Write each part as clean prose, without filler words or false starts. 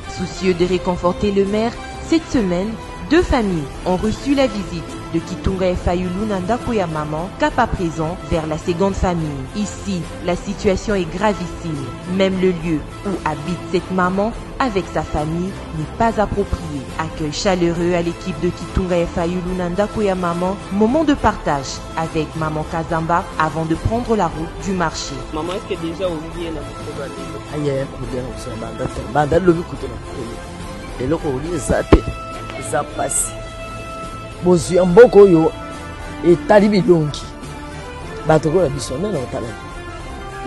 Soucieux de réconforter le maire, cette semaine, 2 familles ont reçu la visite de Kitunga et Fayulu Nandakoya Maman, cap à présent vers la seconde famille. Ici, la situation est gravissime. Même le lieu où habite cette maman avec sa famille n'est pas approprié. Accueil chaleureux à l'équipe de Kitunga et Fayulu Nandakoya Maman. Moment de partage avec Maman Kazamba avant de prendre la route du marché. Maman, est-ce que déjà oublié la ça passe. Bosu amboko yo etalibi longi. Batoko la bisona na otala.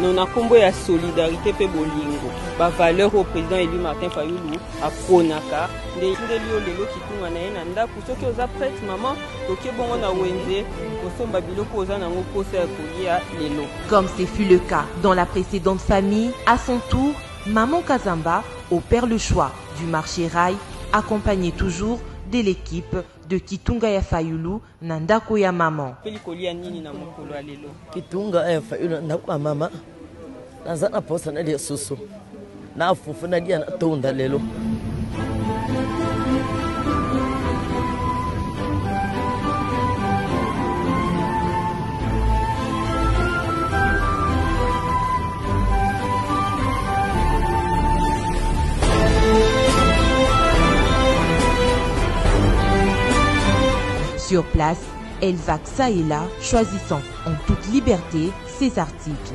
Nous avons combo ya solidarité pe bolingo. Ba valeur au président élu Martin Fayulu a pronaka ndeli lelo Kitunga na yena ndaku soki oza prête maman toke bongo na wenze kosomba biloko oza nango posa ya kolia lelo. Comme ce fut le cas dans la précédente famille, à son tour, Maman Kazamba opère le choix du marché rail, accompagné toujours de l'équipe de Kitunga ya Fayulu Nandakoya Maman. Kitunga ya Fayulu Nandakoya Maman nazana posa na dia susu na fufu na dia na tonda lelo. Sur place, elle vague ça et là, choisissant en toute liberté ses articles.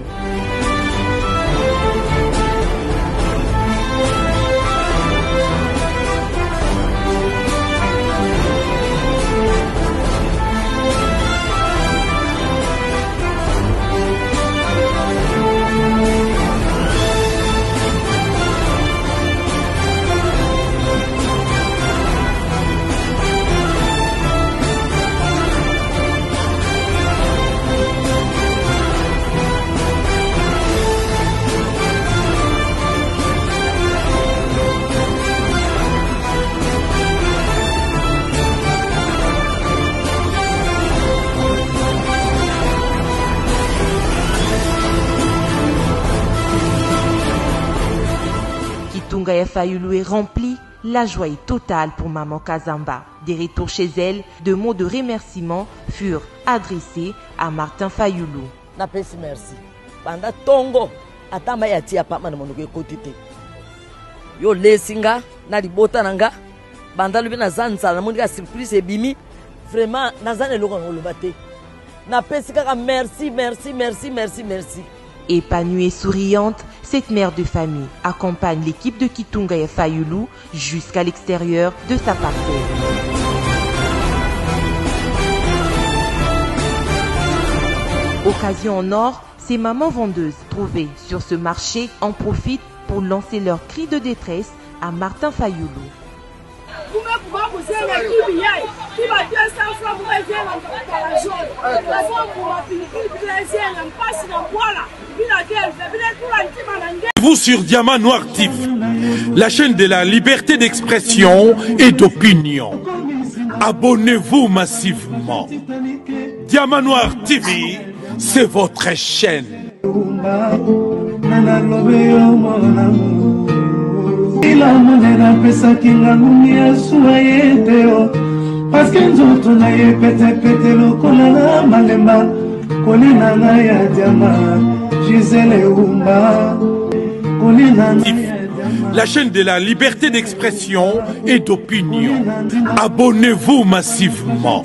Kitunga ya Fayulu est remplie, la joie est totale pour Maman Kazamba. Des retours chez elle, de mots de remerciement furent adressés à Martin Fayulu. Napesi merci. Banda tongo atama ya tia papa na monuko ekotite. Yo lesinga na libota nanga banda lubi na zanza na monika surprise ebimi vraiment nazane loko ngoloba te. Napesi kaka merci merci merci merci merci. Épanouie et souriante, cette mère de famille accompagne l'équipe de Kitunga et Fayulu jusqu'à l'extérieur de sa parcelle. Occasion en or, ces mamans vendeuses trouvées sur ce marché en profitent pour lancer leur cri de détresse à Martin Fayulu. Vous sur Diamant Noir TV, la chaîne de la liberté d'expression et d'opinion. Abonnez-vous massivement. Diamant Noir TV, c'est votre chaîne. Parce que nzoto na ye pete pete lokola na malemba kolina na ya diama Gisele Umba kolina na ya diama. La chaîne de la liberté d'expression et d'opinion. Abonnez-vous massivement.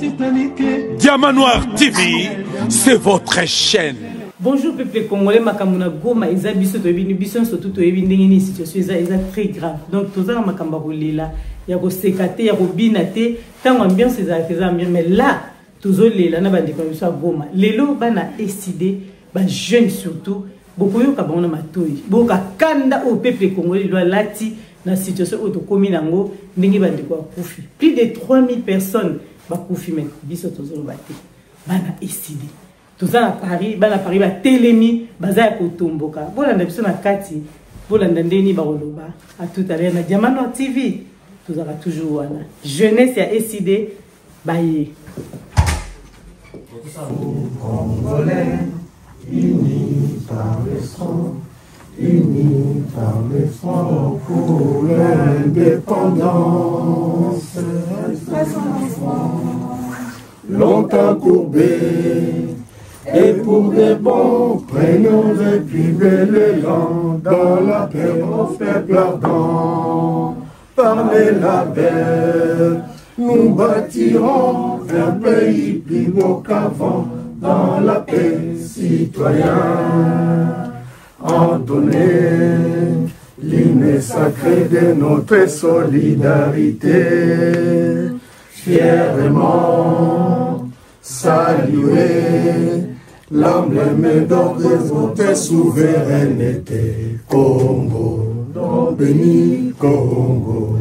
Diamant Noir TV, c'est votre chaîne. Bonjour peuple congolais, makamuna goma eza biso to bini biso surtout to bini ngini situation eza très grave. Donc tozala makamba kolela ya ko sekate ya ko binate tango ambiance eza feza mais là tozolela na bandi ko biso goma. Lelo bana décidé ba jeunes surtout beaucoup yo ka bana matoyi. Boka kanda au peuple congolais doit lati na situation auto komi nango ndenge bandi ko kufi. Plus de 3000 personnes ba kufi mais biso tozolo bate. Bana décidé Toza Paris, bana Paris ba telemi, baza ya kotomboka. Bolanda biso na kati, bolanda ndeni ba roloba. À tout à l'heure na Diamant Noir TV. Toza toujours wana. Jeunesse ya SID baye. Congolais, unis par le sang, unis par l'espoir pour l'indépendance. Longtemps courbés, et pour des bons, prenons et vivez l'élan dans la paix aux peuples ardents. Par les labels, nous bâtirons un pays plus beau qu'avant, dans la paix citoyenne. Entonner l'hymne sacré de notre solidarité, fièrement saluer l'emblème d'or de votre souveraineté. Congo, don béni Congo,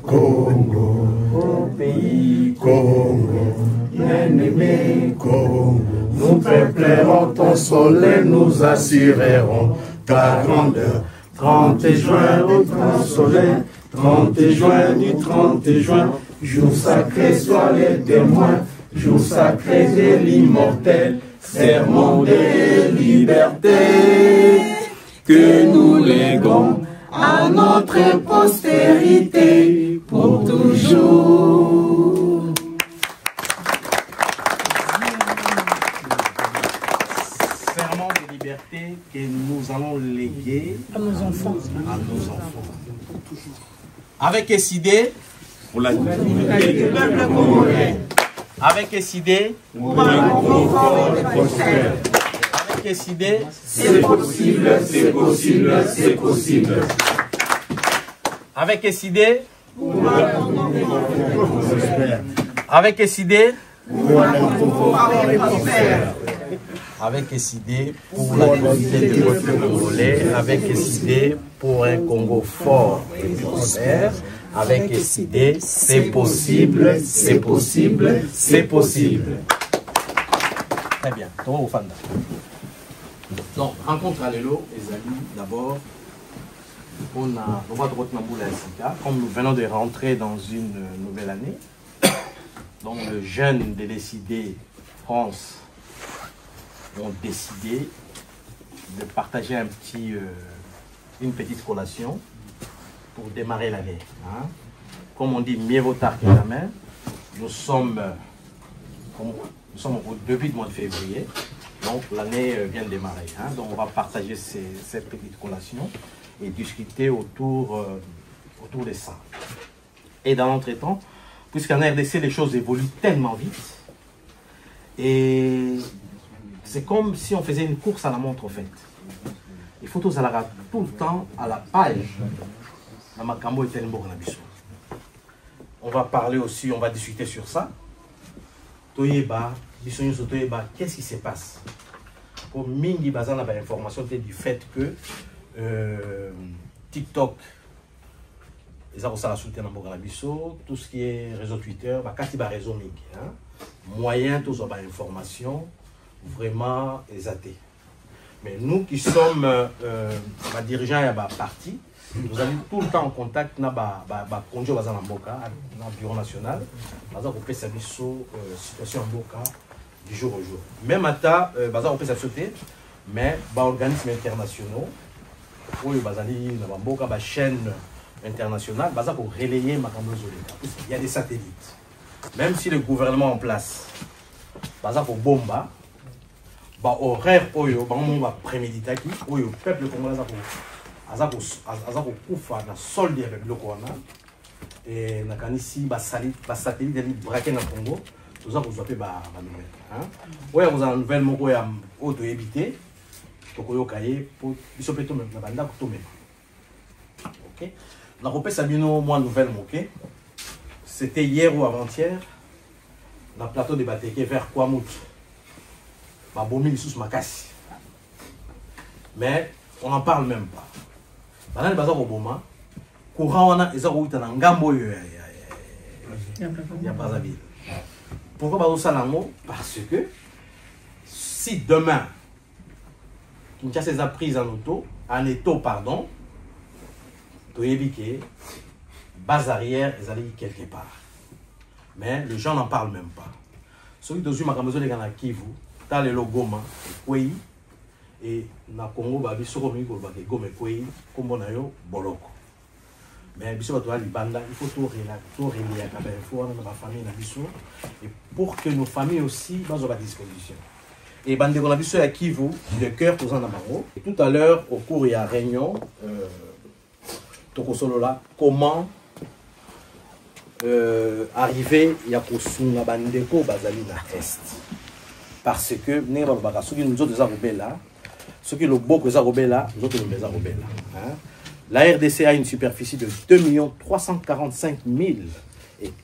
Congo, au pays Congo, bien-aimé Congo. Nous préparerons ton soleil, nous assurerons ta grandeur. 30 juin du 30 soleil, 30 juin du 30 juin, jour sacré, sois les témoins, jour sacré de l'immortel, serment de liberté, que nous léguons à notre postérité pour toujours. Serment de liberté que nous allons léguer à nos enfants. Avec cette idée, Pour la avec cette idée, avec cette idée, C'est possible, c'est possible, c'est possible. avec cette idée, avec cette idée, avec cette idée pour la dignité du peuple congolais, avec cette idée pour un Congo fort et prospère, avec cette idée, c'est possible, c'est possible, c'est possible. Très bien, Toro Fanda. Donc, rencontre à l'élo, les amis, d'abord, on va comme nous venons de rentrer dans une nouvelle année, donc le jeune de décider France ont décidé de partager une petite collation pour démarrer l'année. Hein. Comme on dit, mieux vaut tard que jamais. Nous sommes au début du mois de février, donc l'année vient de démarrer. Hein. Donc on va partager cette petite collation et discuter autour de ça. Et dans l'entretemps, puisqu'en RDC les choses évoluent tellement vite, et c'est comme si on faisait une course à la montre en fait. Il faut tous aller tout le temps à la page. On va parler aussi, on va discuter sur ça. Qu'est-ce qui se passe? Pour Mingi Bazan a information du fait que TikTok, les gens la soutien dans tout ce qui est réseau Twitter, réseau Mingi. Moyen, tous les informations vraiment exaté. Mais nous qui sommes dirigeants à la partie, nous avons tout le temps en contact avec le bureau national, pour faire sa situation en Boka du jour au jour. Même à ta, on peut sauter, mais les organismes internationaux, les chaînes internationales, pour relayer ma il y a des satellites. Même si le gouvernement en place, pour bomba, horaire oyo va préméditer qui oyo peuple congolais azako kufa na solde avec le Kwana et na kanisi satellite de braquer na Congo tout ça vous avez ba nouvelle hein oyo vous en nouvelle moko ya auto éviter to koyo kaye pour biso peto même na banda ko to même OK na kopesa bino moi nouvelle moké c'était hier ou avant-hier na plateau de Bateke vers Kwamut. Mais on n'en parle même pas. Pendant le bazar au Boma, courant on a ils ont eu un gambo pourquoi bazar salango? Parce que si demain Kinshasa a pris en auto pardon, tu évites base arrière ils allaient quelque part. Mais les gens n'en parlent même pas. Celui de Zuma Kamozo les gars Kivu. Dans le Goma, oui, et na Congo ba biso comme ko ba ke gome koi kombo na yo boloko. Mais biso ba to libanda, il faut tout relier ka ba info na ba famille na biso et pour que nos familles aussi bazo ba disposition. Et bande de la biso ya Kivu, de cœur tous en amaro. Et tout à l'heure au cours il y a réunion Tokosolola comment arriver ya kosunga bandeko bazali na est parce que ne ba ba soki nous autres zarobela soki le boko zarobela nous autres nous zarobela hein. La RDC a une superficie de 2 345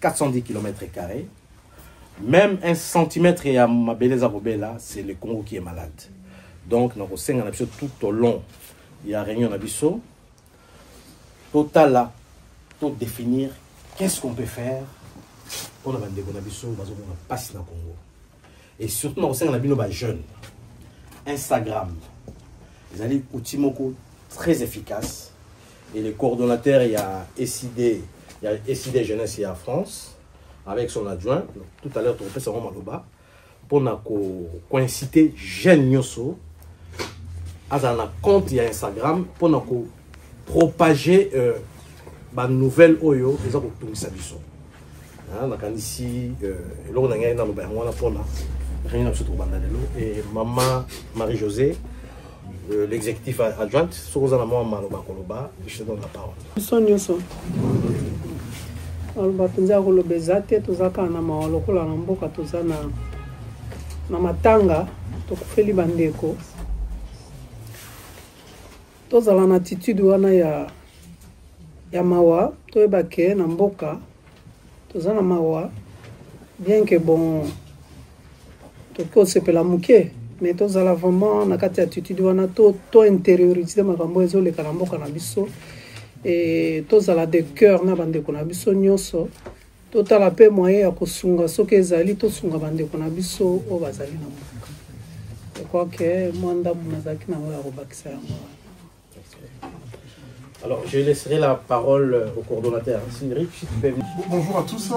410 km². Même 1 cm et à Mabele Zarobela, c'est le Congo qui est malade. Donc, nous avons tout au long, il y a réunion Nabiso. Total là, pour définir qu'est-ce qu'on peut faire pour la bande de Nabiso, parce qu'on passe dans le Congo. Et surtout, nous avons des jeunes. Instagram, ils ont des outils très efficaces. Et les coordonnateurs, il y a SID Jeunesse et à France, avec son adjoint. Tout à l'heure, tu refais ça Maloba, pour inciter jeunes Nyoso à un compte Instagram, pour propager des nouvelles Oyo, et ça pour tout ça. Ici, et maman Marie-Josée, l'exécutif adjointe, je te donne la parole. Tozala na attitude wana ya mawa toyeba ke na mboka tozana mawa bien que bon toko sepela muke mais tozala vraiment na kati attitude wana to intérioriser makambo ezoleka na mboka na biso et tozala de cœur na bandeko na biso nyonso totala pe moyen ya kosunga soki ezali tosunga bandeko na biso o bazali na mboka. Je crois que mwanda munazaki na ya kobakisa yango. Alors, je laisserai la parole au coordonnateur. Bonjour à tous.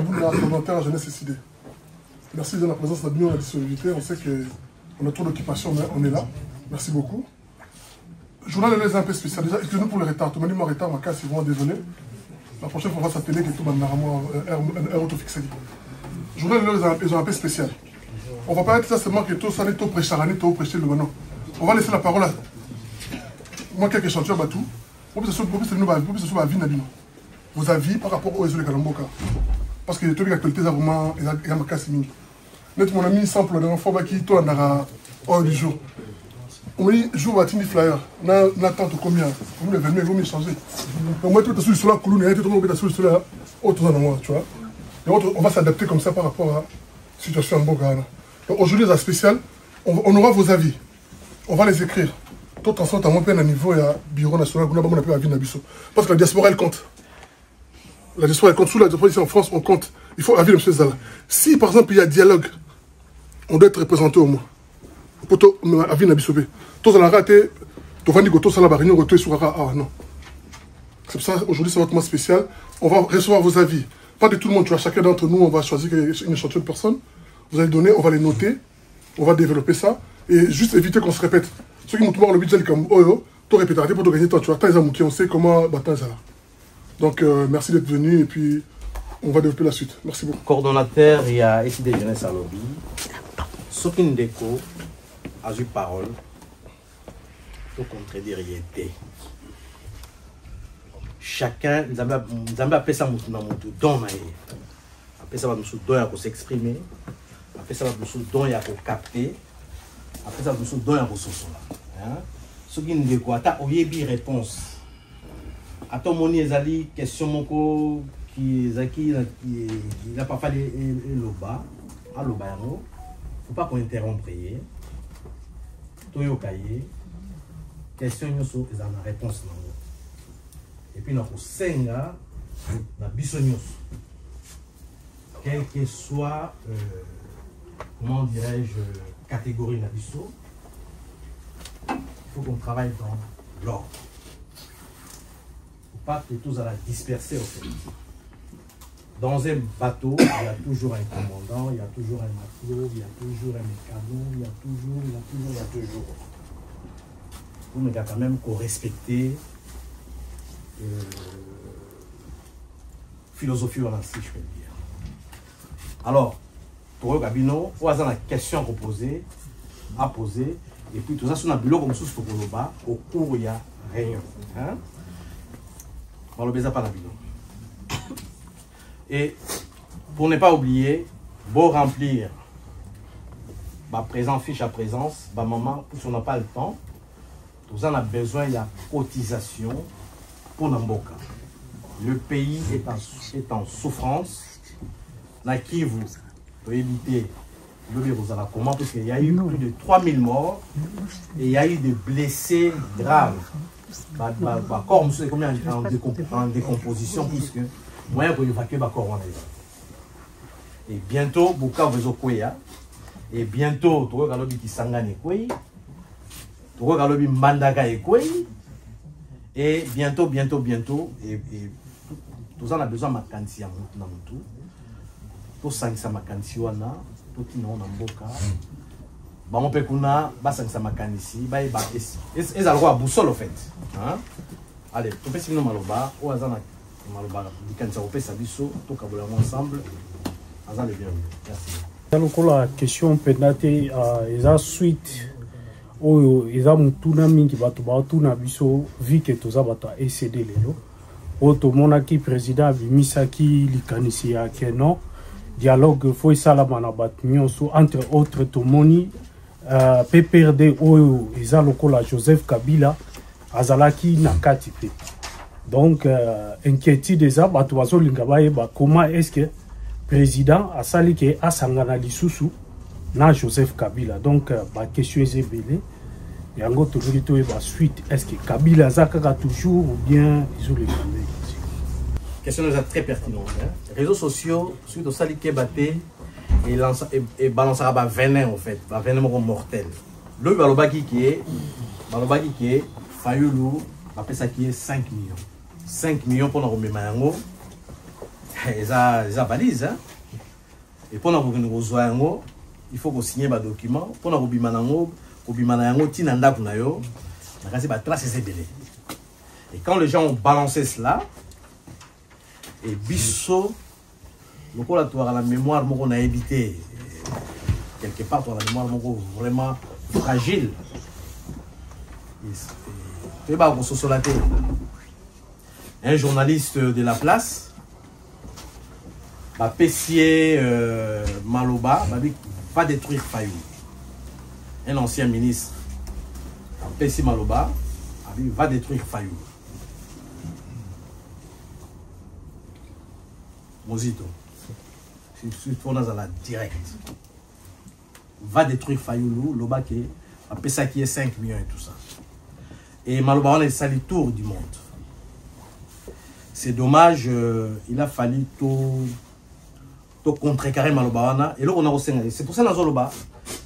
Coordonnateur Jeunesse SID. Merci de la présence de la disponibilité. On sait qu'on a trop d'occupation, mais on est là. Merci beaucoup. Journal est un peu spécial. Déjà, excusez-nous pour le retard. Tout le monde est en retard, ma casse, ils vont désolé. La prochaine fois, on va s'atteler que tout le monde a un auto-fixé. Journal est un peu spécial. On va pas être là seulement que tout ça n'est tout prêcher l'année, tout prêcher le maintenant. On va laisser la parole à moi, quelques chanteurs batou. Vos avis par rapport aux Ezole Kalamboka. Parce que toutes les actualités, ça vraiment, il y a ma casse mini. Net mon ami sample la dernière fois qui toi dans hors du jour. On me dit jour batini flyer. N'attends combien? Vous l'événement, vous me changez. Moi tout sur la colonne, et tout le monde sur là. Autre dans moi, tu vois. Et on va s'adapter comme ça par rapport à la situation en Boga. Aujourd'hui, c'est spécial. On aura vos avis. On va les écrire. Tout en sorte à mon père à niveau, il y a bureau national, on a vie Nabiso. Parce que la diaspora, elle compte. La diaspora, elle compte. Sous la diaspora, ici en France, on compte. Il faut avis de M. Zala. Si, par exemple, il y a dialogue, on doit être représenté au moins. Pour tout, avis Nabiso. Tout ça, on a raté. Tout va dire que tout ça, la barrière, on sur ah non. C'est pour ça, aujourd'hui, c'est vraiment spécial. On va recevoir vos avis. Pas de tout le monde, tu vois. Chacun d'entre nous, on va choisir une échantillon de personnes. Vous allez donner, on va les noter. On va développer ça. Et juste éviter qu'on se répète. Ceux qui m'ont tout le budget comme oh, tu répètes pour te gagner toi, tu vois, on sait comment battre ça. Donc merci d'être venu et puis on va développer la suite. Merci beaucoup. Coordonnateur, il y a SID Jeunesse à lobby. Sokin Deko a eu parole pour contredire était. Chacun, nous avons appelé ça mon don, appelé ça mon don à s'exprimer, appelé ça mon don à capter. Après ça, nous donne un ressource là. Ce qui nous dit quoi? T'as oublié réponse. À ton moni ezali question moko qui n'a pas fait le bas, à le bas faut pas qu'on interrompe. Toyo cahier. Question nous sur la réponse là. Et puis nous senga na bisonyos. Quel que soit comment dirais-je catégorie Nabiso, il faut qu'on travaille dans l'ordre. Il ne faut pas que tous à la disperser au fait. Dans un bateau, il y a toujours un commandant, il y a toujours un matelot, il y a toujours un mécano, il y a toujours. Vous me dites quand même qu'on respecte philosophie, si je peux dire. Alors, pour le Gabino, il y a une question à poser, et puis tout ça, c'est un bureau comme ça, au cours il y a réunion. On ne le pas la bureau. Et pour ne pas oublier, beau remplir ma présence, fiche à présence, ma maman, si on n'a pas le temps, tout ça, on a besoin de la cotisation pour Namboka. Le pays est en souffrance. Na Kivu, pour éviter le comment, parce qu'il y a eu plus de 3000 morts et il y a eu des blessés graves. Corps en décomposition, puisque moyen pour évacuer le corps. Et bientôt, Buka Vezokoya, et bientôt, tu vois, Galobi Kisangane Kwe, tu vois, Galobi Mandaka Ekwe, et bientôt, et tout ça, on a besoin de ma kanti à Moutou. Tout ça, c'est ma kanti wana, tout qui n'a mboka. On peut qu'on a, ça c'est ma kanti ici, et ça a boussole en fait. Allez, tu peux si nous maloba, ou azana maloba, du kanti au pesa biso, tout kabola ensemble, azan le bienvenu. Merci. La question peut-être est suite au Mutuna mingi batu batuna biso vu que tout ça bata ECD lelo. Auto monaki président bimisaki likanisi ya keno dialogue foi salamana batnyonso entre autres tomoni PPRD oyo eza lokola Joseph Kabila azalaki na kati pe. Donc inquiétude eza batu bazolinga bayeba comment est-ce que président a sali ke asangana lisusu na Joseph Kabila. Donc ba question ezebele yango tozoli to ba suite est-ce que Kabila zakaka toujours ou bien isolé. Question très pertinente. Les réseaux sociaux suite au sali ke baté et balancera ba venin en fait, ba venin mortel. Le balobaki qui est Fayulu après ça qui est 5 millions. 5 millions pour nous remettre yango. Ils ont valise. Et pour nous rejoindre yango, il faut qu'on signe des documents. Pour nous rejoindre yango, tinanda kunayo, na kasi ba trace ces délais. Et quand les gens ont balancé cela, et biso, le coup là, tu as la mémoire qu'on a évité quelque part, tu as la mémoire vraiment fragile. Tu vas voir sur la télé. Un journaliste de la place, Pessier Maloba, va détruire Fayou. Un ancien ministre, Pessier Maloba, va détruire Fayou. Mozito, si tu es la direct, va détruire Fayou, Loba qui est 5 millions et tout ça. Et Maloba, on est sali tour du monde. C'est dommage, il a fallu tout contrecarrer Maloba. Et là, on a aussi. C'est pour ça que nous avons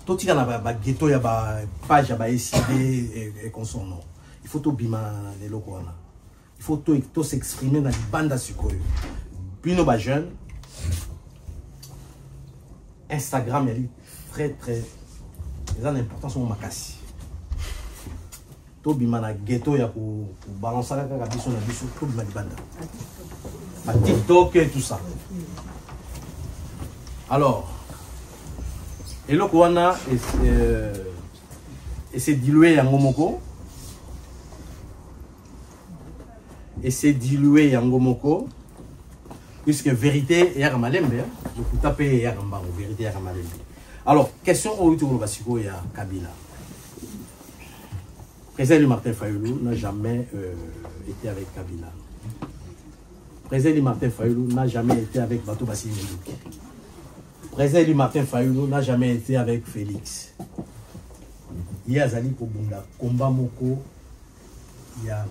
tout il y a un ghetto, il y a une page, il y a un SID et qu'on s'en nom. Il faut tout bima les locaux. Il faut tout s'exprimer dans les bandes à sucre. Puis nos jeunes, Instagram, il est très. Il a une importance au Makassi. Tout bima na ghetto, il y a pour balancer la cabisso, tout bima les bandes. TikTok et tout ça. Alors, et le Kouana s'est dilué en Ngomoko. Et c'est dilué en Ngomoko. Puisque vérité est à Malembe. Donc, vous tapez à Ramba, vérité est à Malembe. Alors, question au Utouro Basiko et à Kabila. Le président Martin Fayulu n'a jamais été avec Kabila. Le président Martin Fayulu n'a jamais été avec Bato Bassi Ndouki. Le président Martin Fayulu n'a jamais été avec Félix. Il y a Zali Kobunda, Komba Moko, il y a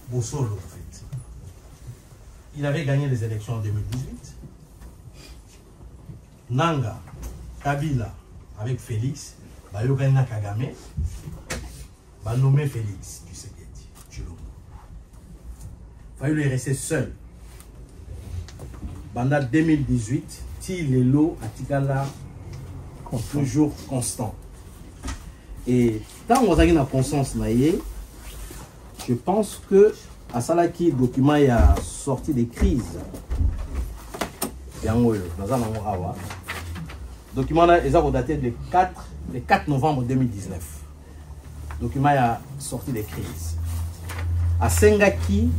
Bossolo en fait. Il avait gagné les élections en 2018. Nanga, Kabila, avec Félix, Bayogana Kagame, va nommer Félix Tshisekedi. Fayulu est resté seul. pendant 2018, les lots atikala toujours constant. Et tant qu'on a une conscience, je pense que à ça qui document il a sorti des crises. Document là, ils ont daté le 4 novembre 2019. Document a sorti des crises. À Sengaki,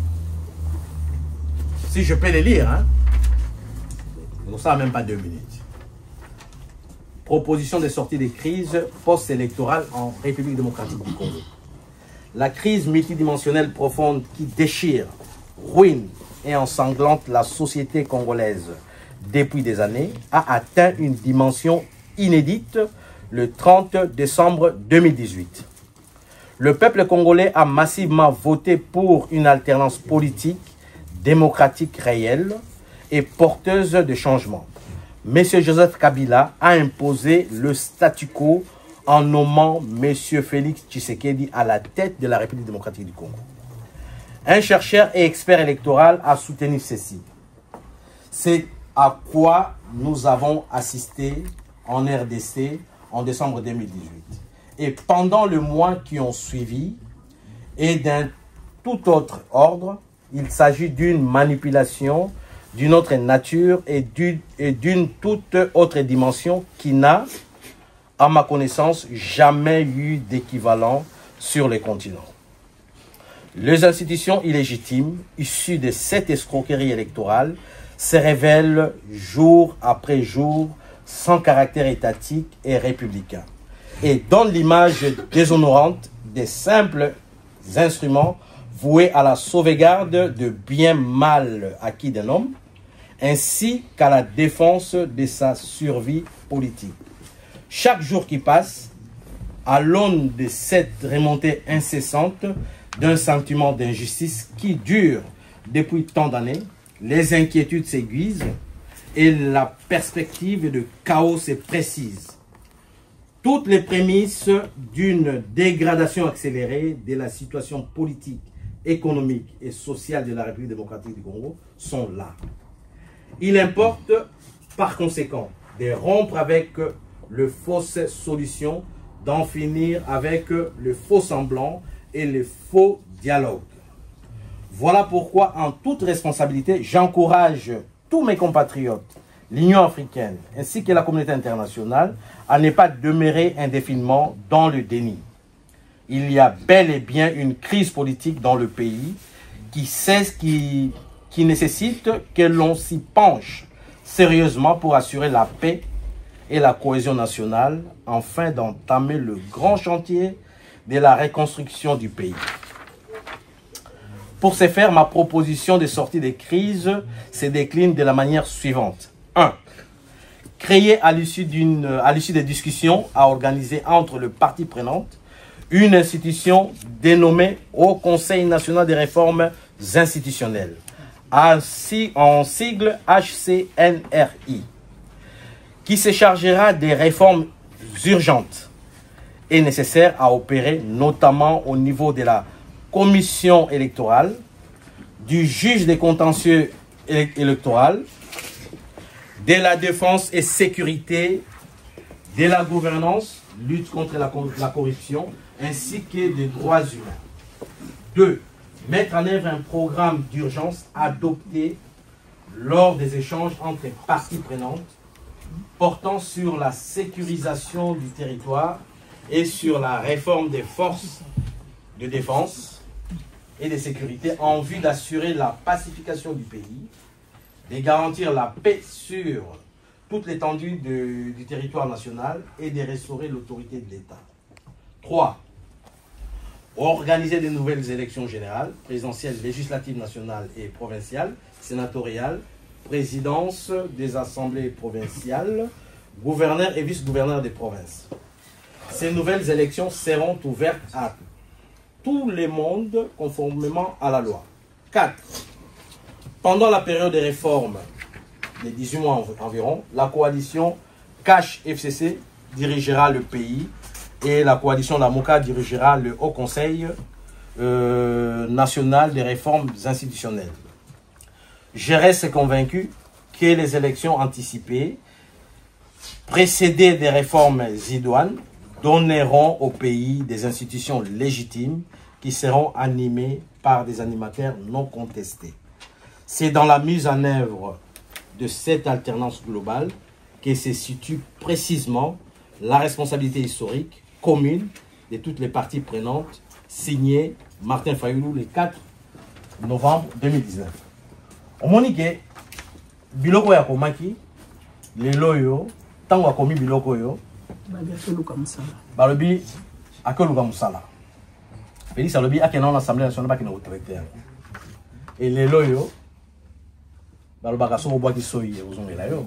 si je peux les lire, hein, ça même pas 2 minutes. Proposition de sortie des crises post-électorales en République démocratique du Congo. La crise multidimensionnelle profonde qui déchire, ruine et ensanglante la société congolaise depuis des années a atteint une dimension inédite le 30 décembre 2018. Le peuple congolais a massivement voté pour une alternance politique, démocratique réelle et porteuse de changement. M. Joseph Kabila a imposé le statu quo en nommant M. Félix Tshisekedi à la tête de la République démocratique du Congo. Un chercheur et expert électoral a soutenu ceci. C'est à quoi nous avons assisté en RDC en décembre 2018. Et pendant le mois qui ont suivi, et d'un tout autre ordre, il s'agit d'une manipulation d'une autre nature et d'une toute autre dimension qui n'a, à ma connaissance, jamais eu d'équivalent sur le continent. Les institutions illégitimes, issues de cette escroquerie électorale, se révèlent jour après jour sans caractère étatique et républicain et donnent l'image déshonorante des simples instruments voués à la sauvegarde de biens mal acquis d'un homme, ainsi qu'à la défense de sa survie politique. Chaque jour qui passe, à l'aune de cette remontée incessante d'un sentiment d'injustice qui dure depuis tant d'années, les inquiétudes s'aiguisent et la perspective de chaos se précise. Toutes les prémices d'une dégradation accélérée de la situation politique, économique et sociale de la République démocratique du Congo sont là. Il importe par conséquent de rompre avec les fausses solutions, d'en finir avec le faux semblant et le faux dialogue. Voilà pourquoi, en toute responsabilité, j'encourage tous mes compatriotes, l'Union africaine ainsi que la communauté internationale à ne pas demeurer indéfiniment dans le déni. Il y a bel et bien une crise politique dans le pays qui nécessite que l'on s'y penche sérieusement pour assurer la paix et la cohésion nationale, afin d'entamer le grand chantier de la reconstruction du pays. Pour ce faire, ma proposition de sortie des crises se décline de la manière suivante. 1. Créer à l'issue des discussions à organiser entre les parties prenantes une institution dénommée Haut Conseil national des réformes institutionnelles, en sigle HCNRI, qui se chargera des réformes urgentes et nécessaires à opérer, notamment au niveau de la commission électorale, du juge des contentieux électoraux, de la défense et sécurité, de la gouvernance, lutte contre la corruption, ainsi que des droits humains. 2. Mettre en œuvre un programme d'urgence adopté lors des échanges entre les parties prenantes, portant sur la sécurisation du territoire et sur la réforme des forces de défense et de sécurité en vue d'assurer la pacification du pays, de garantir la paix sur toute l'étendue du territoire national et de restaurer l'autorité de l'État. 3. Organiser de nouvelles élections générales, présidentielles, législatives nationales et provinciales, sénatoriales, présidence des assemblées provinciales, gouverneurs et vice-gouverneurs des provinces. Ces nouvelles élections seront ouvertes à tout le monde conformément à la loi. 4. Pendant la période des réformes, les 18 mois environ, la coalition CACH-FCC dirigera le pays et la coalition Lamoka dirigera le Haut Conseil national des réformes institutionnelles. Je reste convaincu que les élections anticipées, précédées des réformes idoines, donneront au pays des institutions légitimes qui seront animées par des animateurs non contestés. C'est dans la mise en œuvre de cette alternance globale que se situe précisément la responsabilité historique commune de toutes les parties prenantes, signée Martin Fayulu le 4 novembre 2019. On m'a dit que biloko ya komaki lelo yo tango akomi biloko yo balobi akoluka musala Félix alobi akena na assemblée nationale bakina retraité et lelo yo balobaka so bobwaki soyi ozongela yo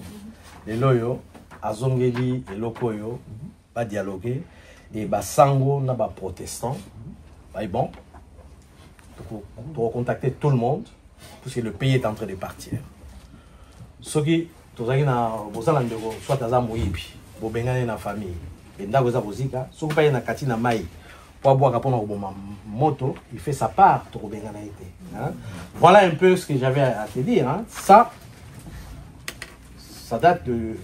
lelo yo azongeli eloko yo ba dialoguer et basango na ba protestants bon pour contacter tout le monde parce que le pays est en train de partir. Ce qui tozaki na bozala ndeko soit aza moyibi bobengane na famille et ndako za bozika so pa na kati na mai po boaka pona koboma moto il fait sa part to bengana été hein. Voilà un peu ce que j'avais à te dire hein. Ça date du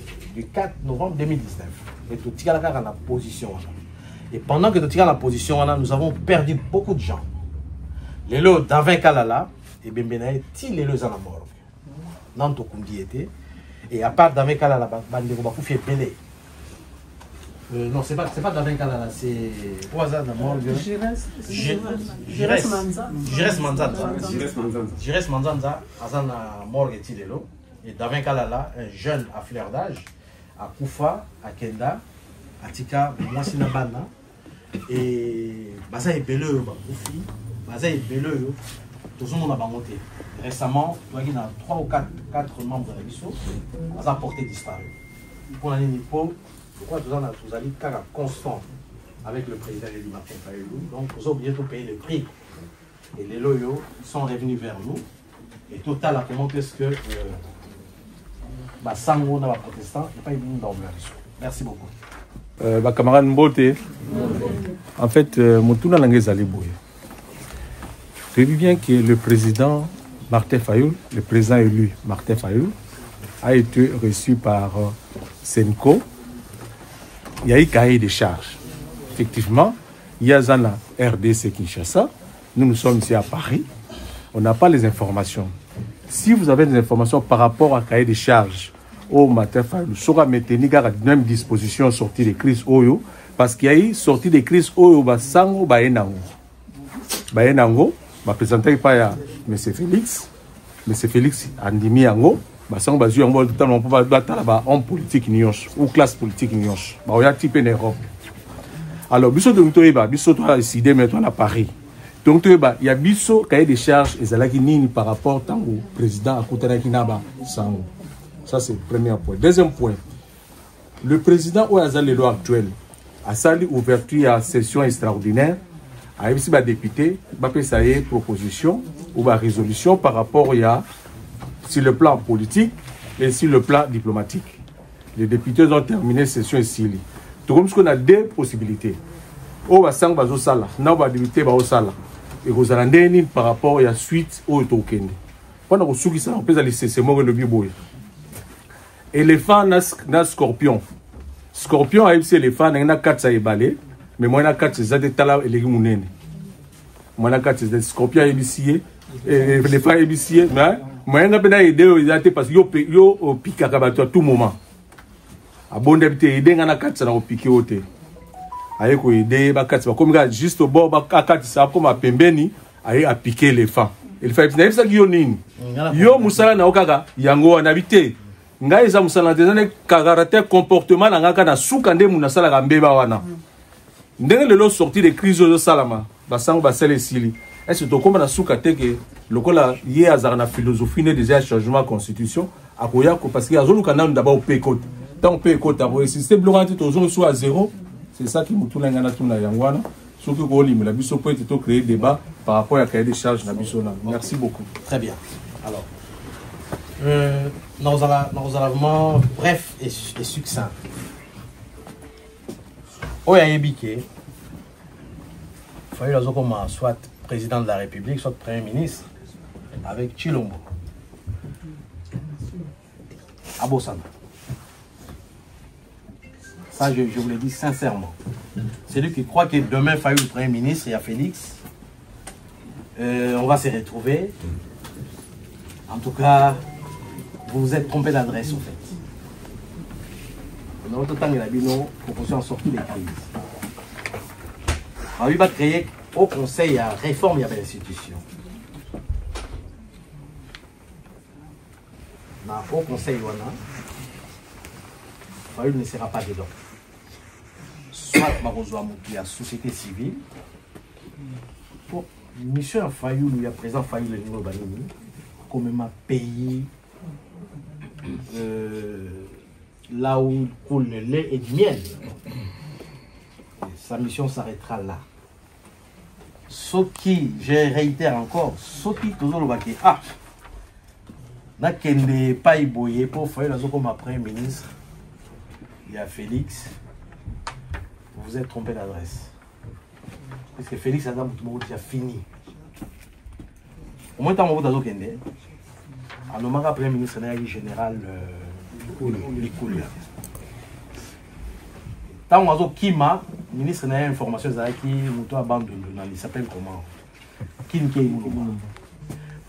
4 novembre 2019 et tout tika la na position et pendant que tout tika la position nous avons perdu beaucoup de gens. Les lots d'Avin Kalala et Bembenae ti les lots à la morgue dans tout kundi était et à part d'Avin Kalala bande ko fait belé non c'est pas d'Avin Kalala c'est au hasard la morgue Jires Manzanza azana morgue ti les lots et d'Avin Kalala un jeune à fleur d'âge à Koufa à Kenda à Tika Mwasina Bana et baza belé ba Koufi baza belé tout le monde a monté. Récemment, il y a 3 ou 4 membres de la mission qui ont porté disparu. Pour l'année Nipo, je crois que nous allons être constant avec le président Eli Martin Fayulu. Donc, nous avons bientôt payé le prix. Et les loyaux sont revenus vers nous. Et Total a montré ce que Sango n'a pas protestant et pas une dans la mission. Merci beaucoup. Camarade Mbote, en fait, Moutuna Langezali Boye. Je dis bien que le président Martin Fayulu, le président élu Martin Fayulu, a été reçu par Senko. Il y a eu cahier de charges. Effectivement, il y a la RDC Kinshasa. Nous sommes ici à Paris. On n'a pas les informations. Si vous avez des informations par rapport à cahier de charges au Martin Fayulu, sera maintenu à la même disposition sortie des crises Oyo, parce qu'il y a eu sortie des crises Oyo, Basango, Baenango. Baenango. Je présentais pas à M. Félix. M. Félix Andimi Yango. Je suis en politique ou classe politique. Je Europe. Alors, Bisso a décidé maintenant à Paris. Donc, il y a Bisso qui a des charges et par rapport au président Akutana Kinaba Sango. Ça, c'est le premier point. Deuxième point. Le président Ouazal Lelo actuel a sali ouverture à session extraordinaire. Si les députés ont une proposition ou une résolution par rapport à sur le plan politique et sur le plan diplomatique. Les députés ont terminé cette session ici. Donc, on a deux possibilités. Ou on va sala, on va débuter et vous allez par rapport à la suite au token. Pendant que vous on peut aller c'est le biboy. Éléphant na scorpion. Scorpion a eu éléphant na 4 balé. Mais moi, je suis allé à la maison. Moi, je suis scorpion ébicié. Les femmes ébiciées. Moi, je suis aidé parce que je pique à tout moment. À bon début, je suis allé piquer au thé. Je suis aidé, comme juste au bord, comme à Pembeni, à piquer les femmes. Et les femmes, c'est ça qui est yo musala na okaka yango na bité. Ngai za musala des caractère comportement na ngaka na suka nde munasala ka mbeba wana. Ndenge lelo sorti de crise au salama basango basele sili est-ce que comme na suka teke lokola yé azara na philosophie ne déjà changement constitution akoya ko parce que azoluka na ndaba opeko tant opeko ta bo système bloquant toujours soit à zéro c'est ça qui mutuna ngana tuna yangwana surtout ko limela biso peut être créer débat par rapport à cahier des charges na biso na. Merci beaucoup. Très bien. Alors nous allons bref et succinct. Oya Yebike, il fallait soit président de la République, soit premier ministre, avec Chilombo. Abosana. Ça, je vous le dis sincèrement. Celui qui croit que demain, Fayou, le Premier ministre, et à Félix, on va se retrouver. En tout cas, vous vous êtes trompé d'adresse, en fait. On a autant de la bino pour qu'on sorte des crises. On va créer au Conseil à réforme de l'institution. Au Conseil, Fayou ne sera pas dedans. Soit la société civile. Pour mission Fayou, il y a présent Fayou le niveau Banini, comme un pays là où coule le lait et du miel. Sa mission s'arrêtera là. Ce qui, je réitère encore, ce qui toujours le baquet, n'a qu'un pas éboyé pour faire la zone comme Premier ministre. Il y a Félix. Vous vous êtes trompé d'adresse. Parce que Félix Adam a fini. Au moins, tant que vous avez dit, le Premier ministre est général Likouli. Tant que vous Kima, le ministre n'a information qui abandonné. Il s'appelle comment? Kinke Mouloma.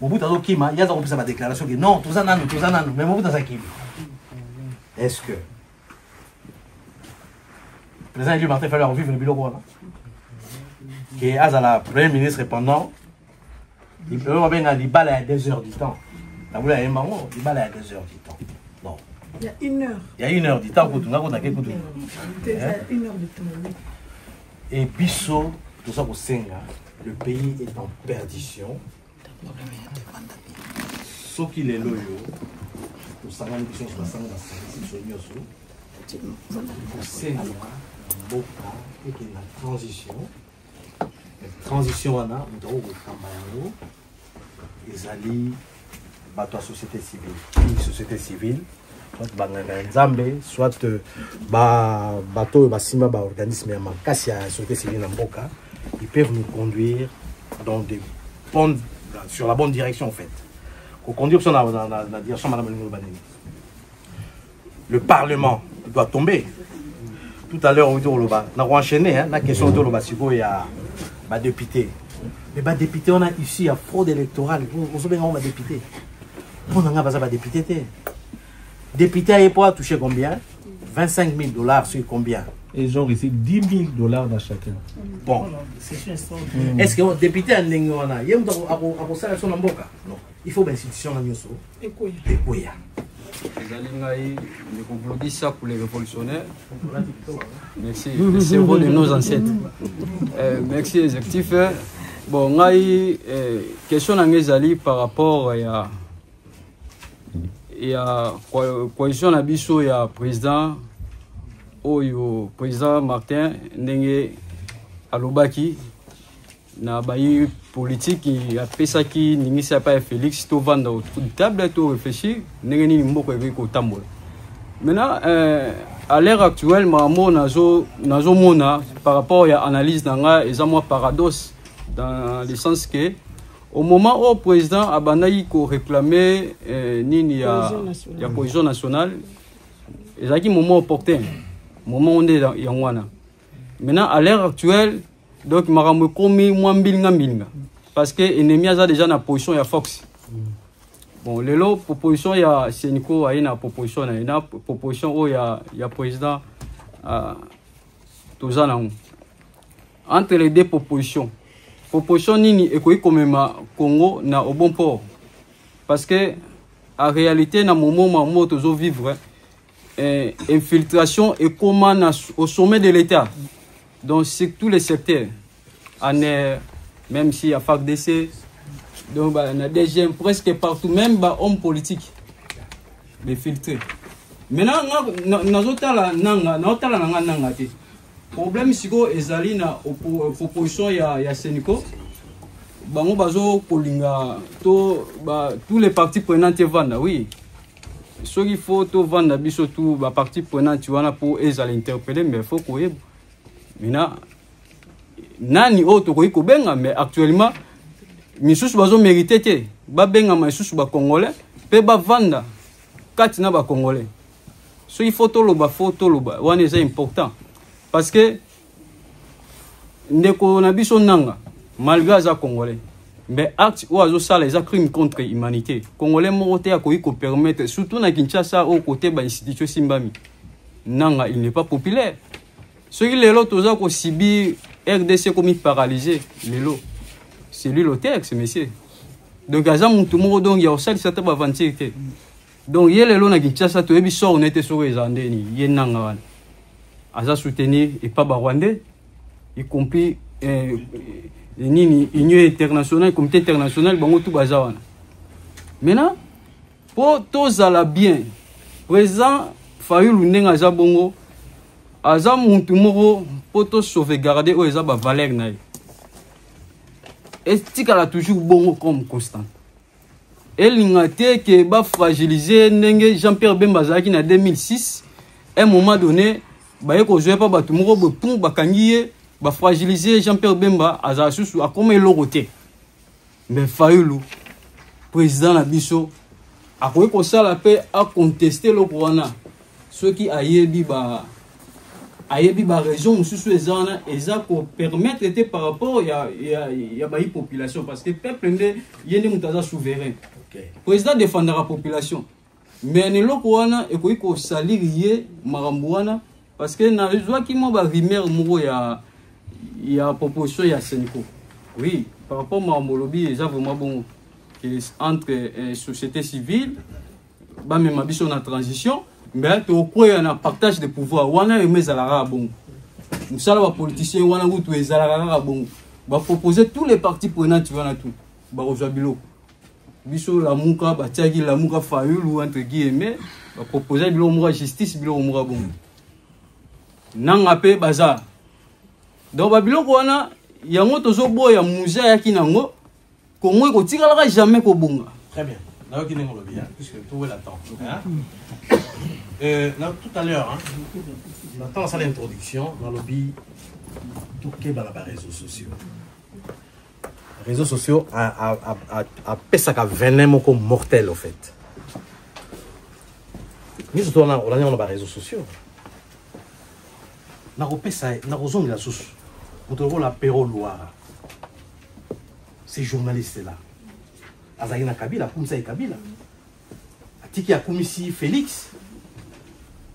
Mobutu Azo Kima, il y a une déclaration que non, tout ça, mais Mobutu Azo Kima. Est-ce que le président Élu Martin Fayulu vivre le bureau qui est à Premier ministre pendant il peut avoir bien des balles à 2 heures du temps. Vous voulez un moment, des balles à 2 heures du temps. Non. Il y a 1 heure. Il y a 1 heure du temps pour tout le monde. Il y a 1 heure du temps. Et puis, tout ça pour Senga, le pays est en perdition. Ce qui est loyal, pour ça, la question sur la sangle, c'est pour Senga, et qu'il y a la transition. La transition, on a les alliés, la société civile. Une société civile, soit Nzambe, soit bateau, basima, organisme, la société civile, ils peuvent nous conduire dans des bonnes, sur la bonne direction en fait. Pour conduire dans la direction de Mme Banini. Le Parlement doit tomber. Tout à l'heure, on a enchaîné la question de il y a des députés. Mais les députés, on a ici, il y a fraude électorale. On sait bien qu'on va député. On n'a pas de député. Député, il peut toucher combien? 25 000 $, c'est combien? Ils ont reçu 10 000 $ dans chacun. Bon. Est-ce que le député a une non. Il faut une institution. Ça pour les révolutionnaires. Merci. Le cerveau de nos ancêtres. Merci, exécutif. Bon, question par rapport à coalition Nabiso et à président président Martin Ndenge Alobaki na bayi politique qui a fait ça qui n'y s'est pas Félix to vendre autour de table to réfléchir ndenge ni mboko ko tambola. Maintenant à l'heure actuelle mamo nazo mona par rapport à analyse nanga et ça moi paradoxe dans le sens que au moment où le président a réclamé la cohésion nationale, il y a un moment opportun, moment où on est dans Yangwana. Maintenant, à l'heure actuelle, donc, je suis commis moins bilinga. Parce que l'ennemi a déjà une position, il y a Fox. Bon, les lots, proposition, il y a Sénico, il y a une proposition, il y a une proposition où il y a président Tozana. Entre les deux propositions, proposition nini ekoyi komema Congo na au bon port parce que en réalité na moment où tozo vivre infiltration et comment au sommet de l'État dans tous les secteurs en même si y a FARDC donc na DG presque partout même hommes politiques les filtrés maintenant nazotala nanga te problème siko ezali na opposition ya Sénico bango bazo kolinga to tous les partis prenants vanda oui ce qu'il faut to vanda biso tout ba parti prenant wana pour ezali interpeller mais faut ko mina nani auto ko benga mais actuellement misusu bazo mériter te ba benga misusu ba congolais pe ba vanda katina ba congolais so il faut toloba wana c'est important parce que ndeko na biso nanga malgré za congolais mais acte ou azo sala les crimes contre l'humanité congolais moroté a ko permettre surtout na Kinshasa au côté ba institution simbami nanga il n'est pas populaire ce qui lelo toza ko sibi RDC comme paralysé lelo c'est lui le texte monsieur donc aza mutu moko donc ya osali sata ba vanité donc ye lelo na Kinshasa to ebi so on était sur les andeni ye nanga wana aza soutenir et pas ba rwandais y compris nini union internationale comité international bango tout baza wana maintenant pour tozala bien président Fayulu ndenge aza bongo aza muntu moko pour to sauvegarder o eza ba valeur na ye estikala toujours bongo comme constant elinga te ke ba fragiliser ndenge Jean-Pierre Bemba azalaki na 2006 un moment donné baye ko jouer pa batu moko bopung bakangi ye ba fragiliser Jean-Pierre Bemba aza susu akoma elorote mais Fayulu président na biso akoki kosala pe a contester le wana ceux qui ayebi ba raison mususu ezana eza ko permettre te par rapport ya ba population parce que peuple nde yende mutaza souverain président défendra la population mais ne loko wana ekoki ko salir ye marambo wana parce que na zwa ki mo ba rumeur moko ya proposition ya Sénéco oui par rapport à Molobi eza vraiment bon entre société civile ba même biso na transition mais to ko ya na partage de pouvoir wana e mezala bon musala ba politicien wana ngutu ezala bon ba proposer tous les partis prenants tu vois na tout ba ozwa biloko biso la muka ba tiaki la muka Fayulu entre guillemets ba proposer biloko mo justice biloko mo bon nanga pe baza donc ba biloko wana yango tozo boya musée yaki nango Congo ko tikala jamais ko bunga. Très bien. Là qui n'est pas bien puisque tout est l'attend. Tout à l'heure on attend ça l'introduction dans le lobby tout qui dans les réseaux sociaux. Les réseaux sociaux a pesaka venin comme mortel au fait. Nous on a les réseaux sociaux. Na repesa na rozongi la source. Pour trouver la Péro Loire. Ces journalistes là. Azagina Kabila, Koumsa et Kabila. Atiki a Koumisi Félix.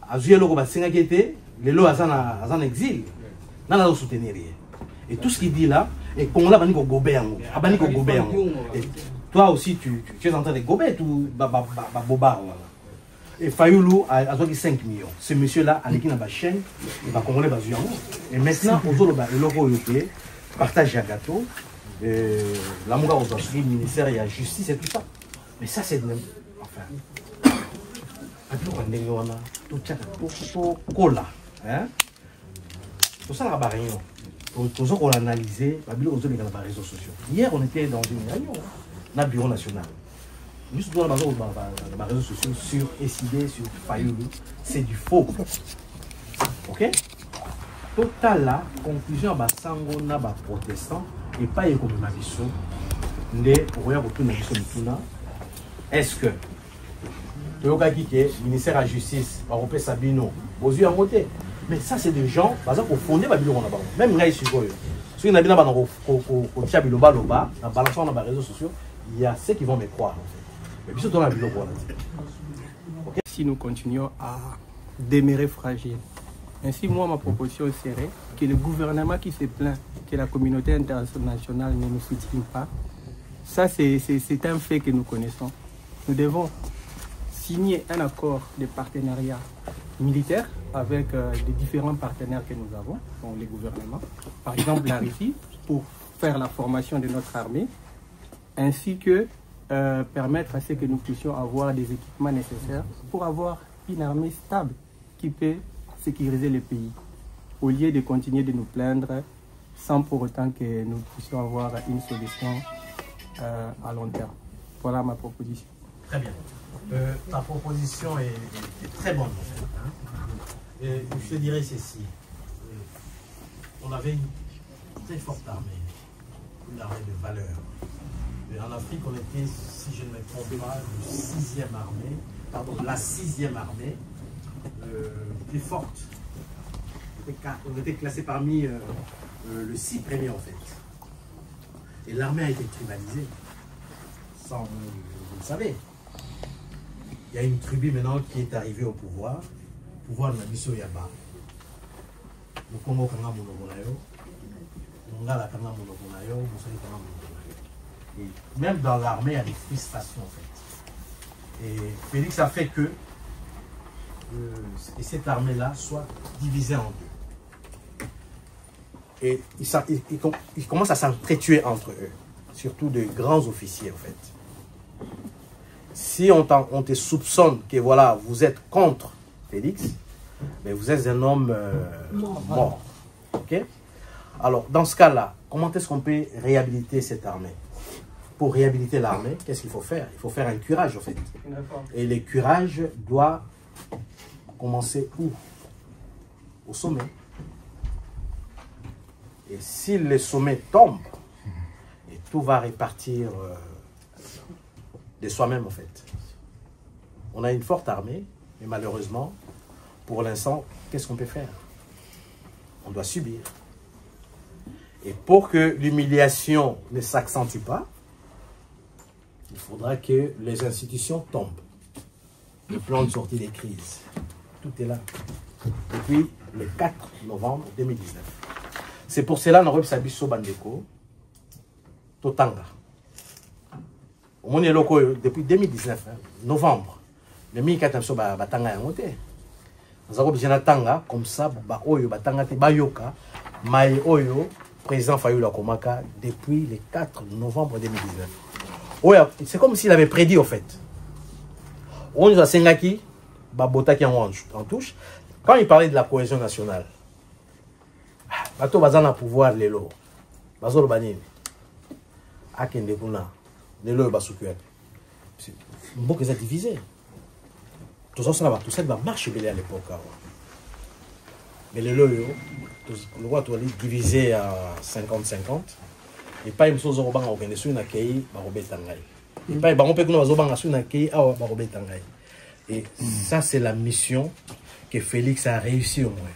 Azuye Loko Batsenga qui était, les lots en exil. N'a pas soutenir. Et tout ce qu'il dit là, et qu'on l'a banni au Gobert. Et toi aussi, tu es en train de gober tout Babobar. Et Fayulu a 5 millions. Ce monsieur-là, à l'équipe de la chaîne, il va congolais basu. Et maintenant, aujourd'hui, le logo partage un gâteau. L'amour aux assuris, le ministère et la justice et tout ça. Mais ça, c'est même. Enfin. Tout ça, on a réunion. Toujours on a analysé les réseaux sociaux. Hier, on était dans une réunion, dans le bureau national. Nous sommes dans les réseaux sociaux sur SID, sur Fayulu. C'est du faux. Ok? Total la conclusion à Sango na ba protestant et pas comme Mabiso. Est-ce que le ministère de la Justice va repérer Sabino aux yeux à monter? Mais ça, c'est des gens qui ont fondé Babylone. Même là, si vous avez des réseaux sociaux, il y a ceux qui vont me croire. Mais puis, dans la Babylone. Si nous continuons à demeurer fragiles, ainsi, moi, ma proposition serait que le gouvernement qui se plaint que la communauté internationale ne nous soutient pas, ça, c'est un fait que nous connaissons. Nous devons signer un accord de partenariat militaire avec les différents partenaires que nous avons, donc les gouvernements. Par exemple, la Russie, pour faire la formation de notre armée, ainsi que permettre à ce que nous puissions avoir des équipements nécessaires pour avoir une armée stable qui peut sécuriser le pays, au lieu de continuer de nous plaindre sans pour autant que nous puissions avoir une solution à long terme. Voilà ma proposition. Très bien. Ta proposition est très bonne. Et je te dirais ceci. On avait une très forte armée, une armée de valeur. Et en Afrique, on était, si je ne me trompe pas, la 6e armée la 6e armée plus forte. On était classé parmi le 6 premiers en fait. Et l'armée a été tribalisée. Ça, vous le savez. Il y a une tribu maintenant qui est arrivée au pouvoir. Le pouvoir de la mission Yaba. Le Congo Kanga Monobonayo. Ngala Kanga Monobonayo. Moussali Kanga Monobonayo. Et même dans l'armée, il y a des frustrations en fait. Et Félix a fait que cette armée-là soit divisée en deux. Et ils commencent à s'entretuer entre eux. Surtout de grands officiers en fait. Si on te soupçonne que voilà, vous êtes contre Félix, mais vous êtes un homme mort. Okay? Alors, dans ce cas-là, comment est-ce qu'on peut réhabiliter cette armée? Pour réhabiliter l'armée, qu'est-ce qu'il faut faire? Il faut faire un curage, en fait. Et le curage doit commencer où? Au sommet. Et si le sommet tombe, et tout va repartir de soi-même, en fait. On a une forte armée, mais malheureusement, pour l'instant, qu'est-ce qu'on peut faire? On doit subir. Et pour que l'humiliation ne s'accentue pas, il faudra que les institutions tombent. Le plan de sortie des crises, tout est là. Depuis le 4 novembre 2019. C'est pour cela que nous avons dit Bandeko, Totanga. Au monde depuis 2019, novembre, le 2014, Batanga est monté. Nous avons besoin de Tanga, comme ça, Batanga te Bayoka, Maï Oyo, président Fayulu Akomaka, depuis le 4 novembre 2019. C'est comme s'il avait prédit, en fait. On nous a Sengaki, Babota qui en touche. Quand il parlait de la cohésion nationale, Bato Bazana pouvoir l'élo, Bazolo Banine, Akende Kuna, l'élo Basukuel. C'est bon qu'ils ont divisé. Tout ça va marcher à l'époque. Mais l'élo, le roi doit diviser à 50-50. Et pas une chose au banc organisé, une accueil, Barobé Tangaï. Et pas une banque que nous avons une accueil, Barobé Tangaï. Et ça, c'est la mission que Félix a réussi au moins.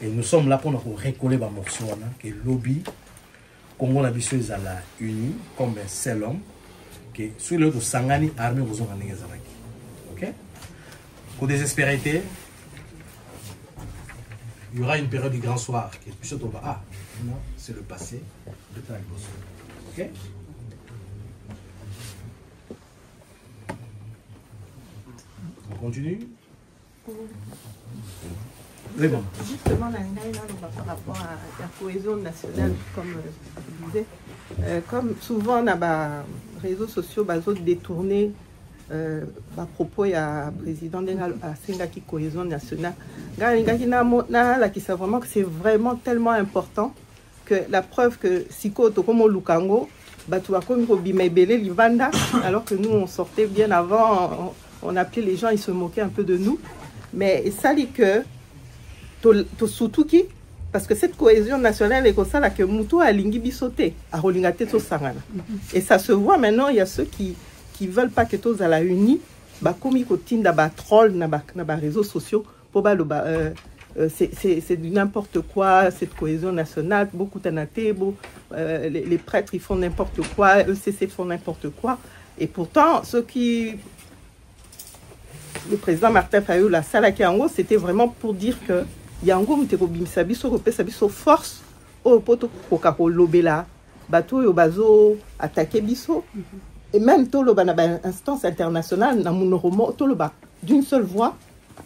Et nous sommes là pour nous recoller les morceaux, que le lobby, comme on a vu sur les ala unis, comme un seul homme, que sur le Sangani, armée, vous en avez. Ok? Pour désespérer, il y aura une période du grand soir qui est plus au bas. Ah, non, c'est le passé de Talbos. Ok? On continue? Oui, bon. Justement, par rapport à la cohésion nationale, comme je disais, comme souvent, on a les réseaux sociaux détournés à propos à président de la Sengaki cohésion nationale. Qui sait vraiment que c'est vraiment tellement important que la preuve que Siko Tokomo Lukango, alors que nous on sortait bien avant, on appelait les gens, ils se moquaient un peu de nous. Mais ça dit que Tosutuki, parce que cette cohésion nationale est comme ça, là, que Moutou a lingi bisoté, a rolingate to sangana. Et ça se voit maintenant, il y a ceux qui veulent pas que tous à la unie, comme ils continuent à troll dans les réseaux sociaux, pour c'est du n'importe quoi, cette cohésion nationale, beaucoup d'anaté, les prêtres ils font n'importe quoi, ECC font n'importe quoi. Et pourtant, ceux qui... Le président Martin Fayulu, la salle qui en haut, c'était vraiment pour dire que Yango Muteko Sabiso, Sabiso force au poto Kokako Lobela, bateau et au bazo attaqué Bisso. Et même Toloba n'a pas instance internationale, n'a mon Toloba d'une seule voix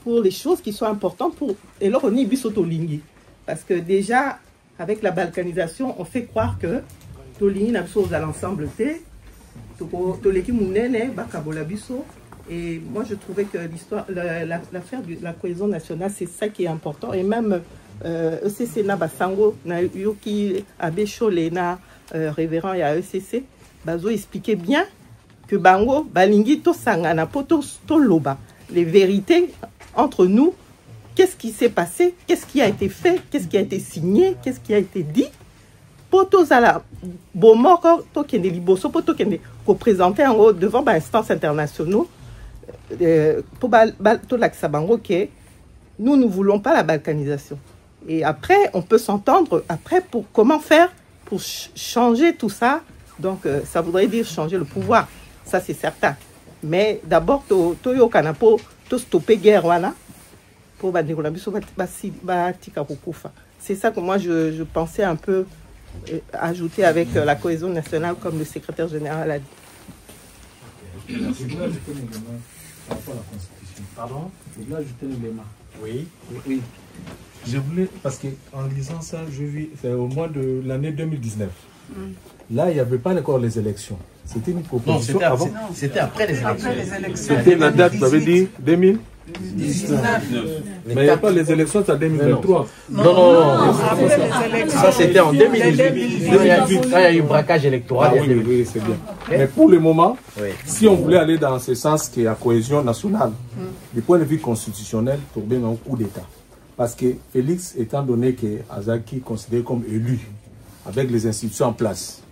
pour les choses qui sont importantes pour. Et là, on y Bisso Tolingi. Parce que déjà, avec la balkanisation, on fait croire que Tolingi n'a pas chose à l'ensemble. Toleki Mounene, Bakabola Bisso. Et moi, je trouvais que l'histoire, l'affaire de la cohésion nationale, c'est ça qui est important. Et même ECC na Basango, na Yuki Abecho, Lena, révérend et à ECC, Bazo expliquait bien que Bango, Balingi, to Sangana, Poto, to Loba, les vérités entre nous, qu'est-ce qui s'est passé, qu'est-ce qui a été fait, qu'est-ce qui a été signé, qu'est-ce qui a été dit. Poto Zala, Bomoko, Tokende Liboso, Poto Kende, qu'on présentait en haut devant l'instance internationale. pour nous ne voulons pas la balkanisation. Et après, on peut s'entendre après pour comment faire pour changer tout ça. Donc, ça voudrait dire changer le pouvoir. Ça, c'est certain. Mais d'abord, Toyo Kanapo, to stopper guerre, voilà. Pour c'est ça que moi, je pensais un peu ajouter avec la cohésion nationale, comme le secrétaire général a dit. Pardon? Je voulais ajouter un élément. Oui. Oui. Je voulais, parce qu'en lisant ça, je vis, c'est au mois de l'année 2019. Là, il n'y avait pas encore les élections. C'était une proposition avant. C'était après les élections. C'était la date, vous avez dit 2019. Mais il n'y a pas les élections, c'est en 2023. Non. Ça, c'était en 2018. Quand il y a eu braquage électoral. Oui, c'est bien. Mais pour le moment, si on voulait aller dans ce sens qui est la cohésion nationale, du point de vue constitutionnel, pour bien un coup d'État. Parce que Félix, étant donné que Azaki est considéré comme élu, avec les institutions en place,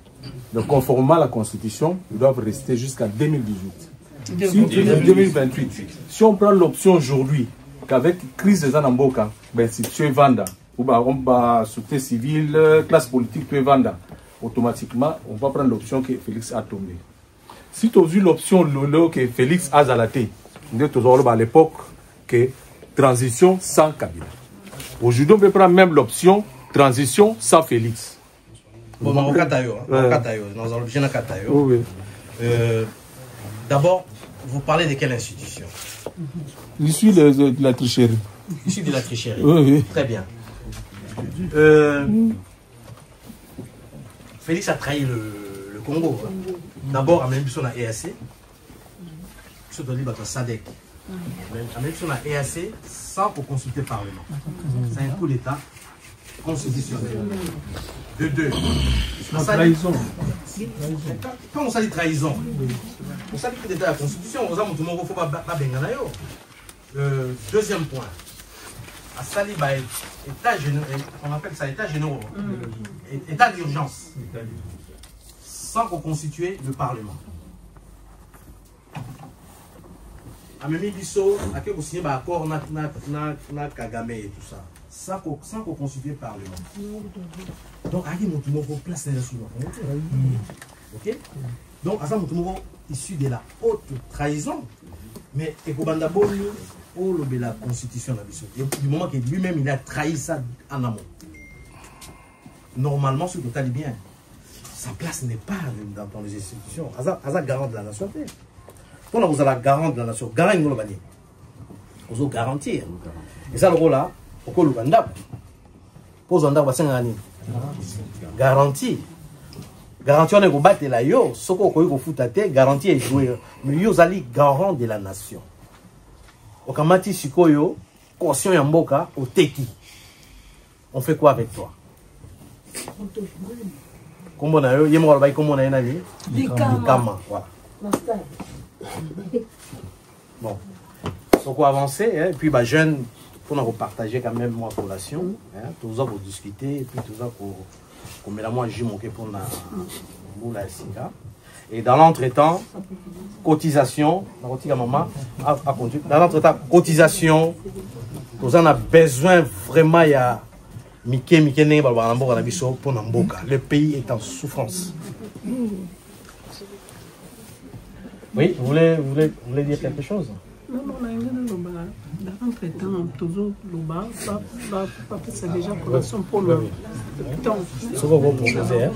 donc conformément à la Constitution, ils doivent rester jusqu'à 2018. Si 2028. Si on prend l'option aujourd'hui, qu'avec crise des Anamboka, ben, si tu es Vanda, ou on va société civile, classe politique, tu es Vanda, automatiquement, on va prendre l'option que Félix a tombé. Si tu as vu l'option que Félix a zalaté, à l'époque, que transition sans Kabila. Aujourd'hui, on peut prendre même l'option transition sans Félix. D'abord, vous parlez de quelle institution? Issu de la tricherie. Issu de la tricherie. Oui. Très bien. Félix a trahi le Congo. D'abord, à même son EAC, surtout à SADC. À même son EAC, sans consulter le Parlement. C'est un coup d'État constitutionnel. De deux. La trahison. Quand on dit trahison, on dit coup d'État à la Constitution, on ne faut pas bengana. Deuxième point. À Sali, on appelle ça état généraux. État d'urgence. Sans constituer le Parlement. À Mimi Bisso, à qui vous signez un accord na Kagame et tout ça. Sans constituer le Parlement. Donc, à qui mon place sur le ok? Donc, à ça, mon issu de la haute trahison. Mais, Ekobanda Boni, la constitution, du moment que lui-même il a trahi ça en amont. Normalement, ce total est bien. Sa place n'est pas dans les institutions. Aza garant de la nation. Pour là, vous avez la garant de la nation. Garant de la nation. Vous avez garantir. Et ça, le rôle là, pourquoi le Ganda? Pour Zanda, vous avez garantie. Garantie, on est au battre là, yo. Ce qu'on peut faire, garantie est jouée. Mais yo, vous allez garant de la nation. Okamati Sikoyo, caution Yamboka, au Teki. On fait quoi avec toi? Comment on a eu, comment on a eu, Likama, voilà. Bon, donc on va avancer, hein, et puis bah, jeune, pour nous partager quand même moi collation, hein, tout ça pour discuter, et puis tout ça pour mettre moi j'ai manqué pour la Sika. Et dans l'entretemps, cotisation, dans l'entretemps, cotisation, nous en avons besoin vraiment, il y a le pays est en souffrance. Oui, vous voulez dire quelque chose? Non, dans l'entretemps, toujours le bas, c'est déjà collation pour le temps. Ce qu'on va proposer, hein?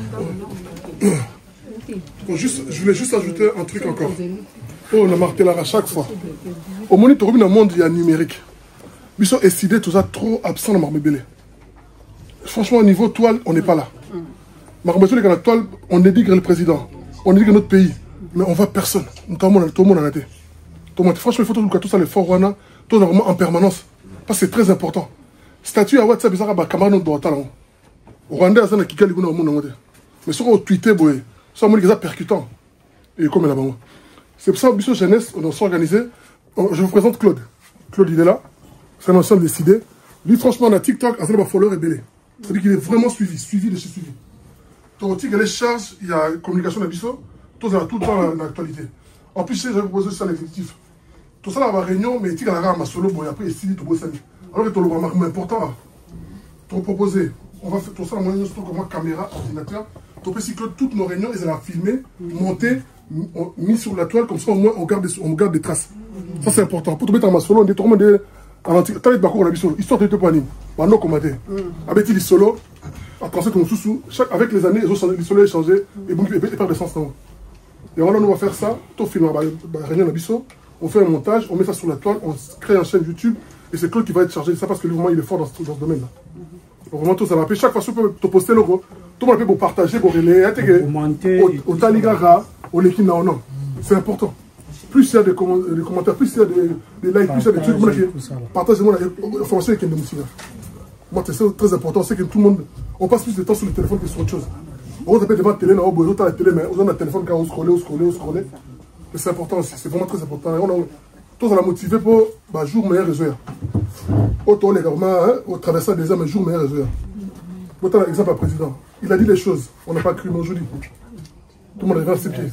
Je voulais juste ajouter un truc encore. On a marqué là à chaque fois. Au moniteur, dans le monde, il y a numérique. Ils sont décidés, tout ça, trop absent dans Marbébélé. Franchement, au niveau toile, on n'est pas là. Marbébélé, dans la toile, on dénigre le président, on dénigre notre pays, mais on ne voit personne. Tout le monde en a été. Franchement, il faut tout ça, les forts Rwanda, tout normalement en permanence. Parce que c'est très important. Statut à WhatsApp, ils ont un camarade de Rwanda. Rwanda, ils ont un kigali dans le monde. Mais sur le Twitter, ça a percutant. Et comme là-bas. C'est pour ça, Bissot Jeunesse, on s'est organisé. Je vous présente Claude. Claude, il est là. C'est un ancien décidé. Lui, franchement, on a TikTok, un seul follower rebellé. C'est-à-dire qu'il est vraiment suivi de chez suivi. Donc, il y a les charges, il y a communication de Bissot, tout le temps dans l'actualité. En plus, j'ai proposé ça à l'effectif. tout ça, la réunion, mais tu as ma solo, bon, après, ici, tu bosses. Alors que tu as le remarque important, tu as proposé, on va faire tout ça, moi, comme caméra, ordinateur, tu peux cycler toutes nos réunions, ils allaient filmer, monter, mis sur la toile, comme ça, au moins, on garde des traces. Ça, c'est important. Pour te mettre en ma solo, on dit, tout le monde est t'as bakko la biso histoire de te poigner maintenant commander avec il solo après c'est ton sous avec les années les solos changé et bon et par de sens et voilà on va faire ça tout film réunion la biso on fait un montage on met ça sur la toile on crée une chaîne YouTube et c'est Claude qui va être chargé de ça parce que le moment il est fort dans ce domaine là donc vraiment tout ça va faire chaque fois que tu peux te poster logo tout le monde peut pour partager pour relayer au taligara au l'équipe non c'est important. Plus il y a des commentaires, plus il y a des likes, plus il y a des trucs, partagez-moi l'information avec les musiques. Moi, c'est très important, c'est que tout le monde, on passe plus de temps sur le téléphone que sur autre chose. On va devant la télé, on a la télé, mais on a le téléphone quand on scrolle. Mais c'est important aussi, c'est vraiment très important. Tous on a motivé pour jour meilleur réseau. Autant les gouvernements, au traversant des hommes, jour meilleur réseau. Pour donner un exemple à président, il a dit les choses, on n'a pas cru, mais aujourd'hui. Tout le monde est vers ses pieds.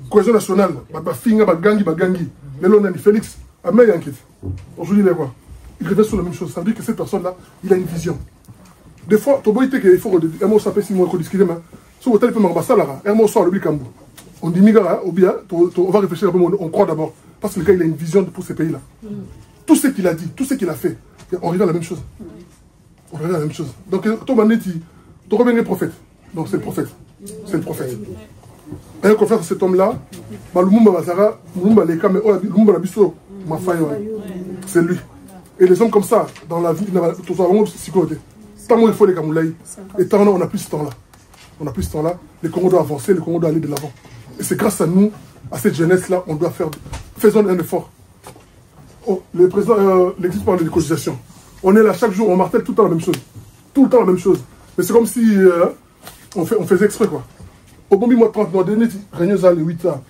Cohésion nationale, Finga, Bagangi, Lelonani, Félix, Amel Yankit. Aujourd'hui, il est quoi? Il revient sur la même chose. Ça veut dire que cette personne-là, il a une vision. Des fois, tu vois, il faut un mot s'appelle si moi, discuter, mais sur le téléphone, un mot sort le Bicambou. On dit, Migara, ou bien, on va réfléchir, on croit d'abord. Parce que le gars, il a une vision pour ces pays-là. Tout ce qu'il a dit, tout ce qu'il a fait, on regarde la même chose. On regarde la même chose. Donc, ton manéti, tu reviens le prophète. Donc, c'est le prophète. C'est le prophète. Et qu'on fait cet homme-là, c'est lui. Et les hommes comme ça, dans la vie, tant il faut les Kamoulaï. Et tant on n'a plus ce temps-là. On n'a plus ce temps-là. Le Congo doit avancer, le Congo doit aller de l'avant. Et c'est grâce à nous, à cette jeunesse-là, on doit faire. Faisons un effort. Oh, le président, l'existe parle de cotisation. On est là chaque jour, on martèle tout le temps la même chose. Tout le temps la même chose. Mais c'est comme si on faisait exprès, quoi. Au bon mois 30 mois dernier, réunion à 8 ans.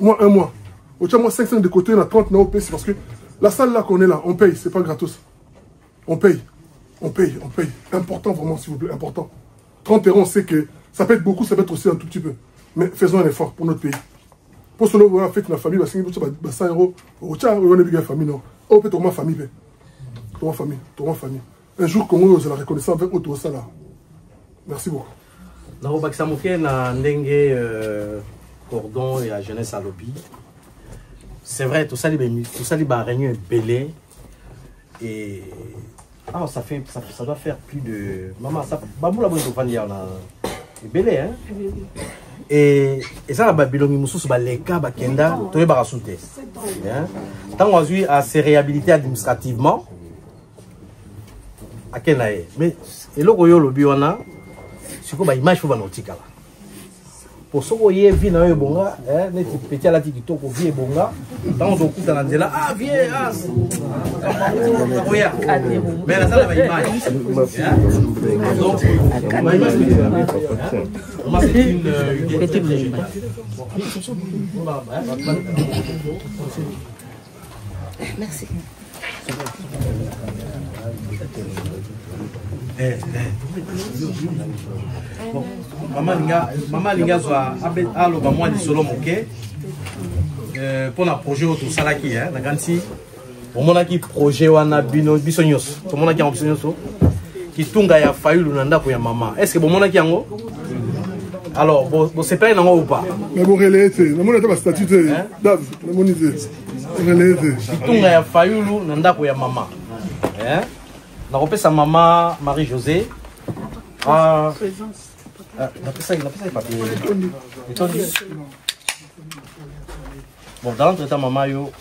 Moi, un mois. Au moins 5 de côté, on a 30 mois, c'est parce que la salle là qu'on est là, on paye, c'est pas gratos. On paye. Important, vraiment, s'il vous plaît, important. 30 euros, on sait que ça peut être beaucoup, ça peut être aussi un tout petit peu. Mais faisons un effort pour notre pays. Pour cela, on a fait la famille, 100 euros. On a une famille, non. On peut tomber famille. Un jour, Congo, je la reconnaissance avec autour de ça là. Merci beaucoup. Dans le na ndenge cordon et la jeunesse à lobby. C'est vrai, tout ça les réunion est belé et ça doit faire plus de maman ça baboula bon fandi na belé hein et ça la babilongi mususu ba leka ba kenda to ba rasoute hein tant on a se réhabiliter administrativement à kenae mais eloko yo lobby wana c'est quoi image faut banotika là pour ce qu'on y est vu dans un bonga net petit à la tiki toko vie bonga dans on coupe dans la ah viens mais là ça la image donc merci. Bon, maman linga soit allo ba moi di solo moké pour la projet autour salaki hein na ganti au monaki projet wana bino bisonyos to monaki en bisonyoso ki tunga ya Fayulu na ndako ya maman est-ce que bon monaki yango alors bon c'est pas nango ou pas mais bon relais na monaki ba statut Dave na monité relais ki tunga ya Fayulu na ndako ya maman hein na kopesa maman Marie-Josée bon, dans l'entretien, maman, yo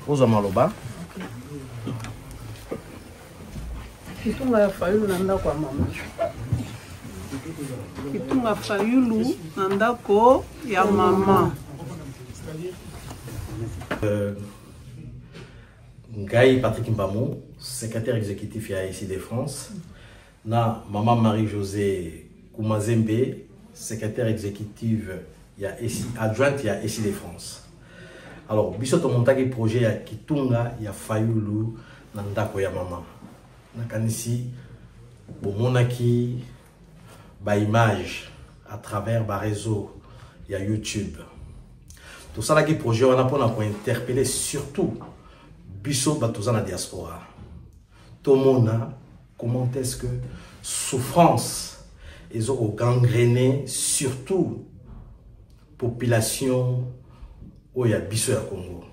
aux Amaloba. Kitunga Fayulu na ndako ya mama. Kitunga Fayulu na ndako ya mama. Ngaï Patrick Mbamou, secrétaire exécutif à ICD France. Na maman Marie-Josée Koumazembe, secrétaire exécutive adjointe à ICD France. Alors, biso to montaki projet ya Kitunga ya Fayulu na ndako ya maman. Nakanisi bomonaki ba image à travers ba réseau ya YouTube. Tout ça là qui projet on a pour interpeller surtout biso batoza na diaspora. Tout le monde comment est-ce que souffrance ils ont gangréné surtout population où il y a biso ya Congo.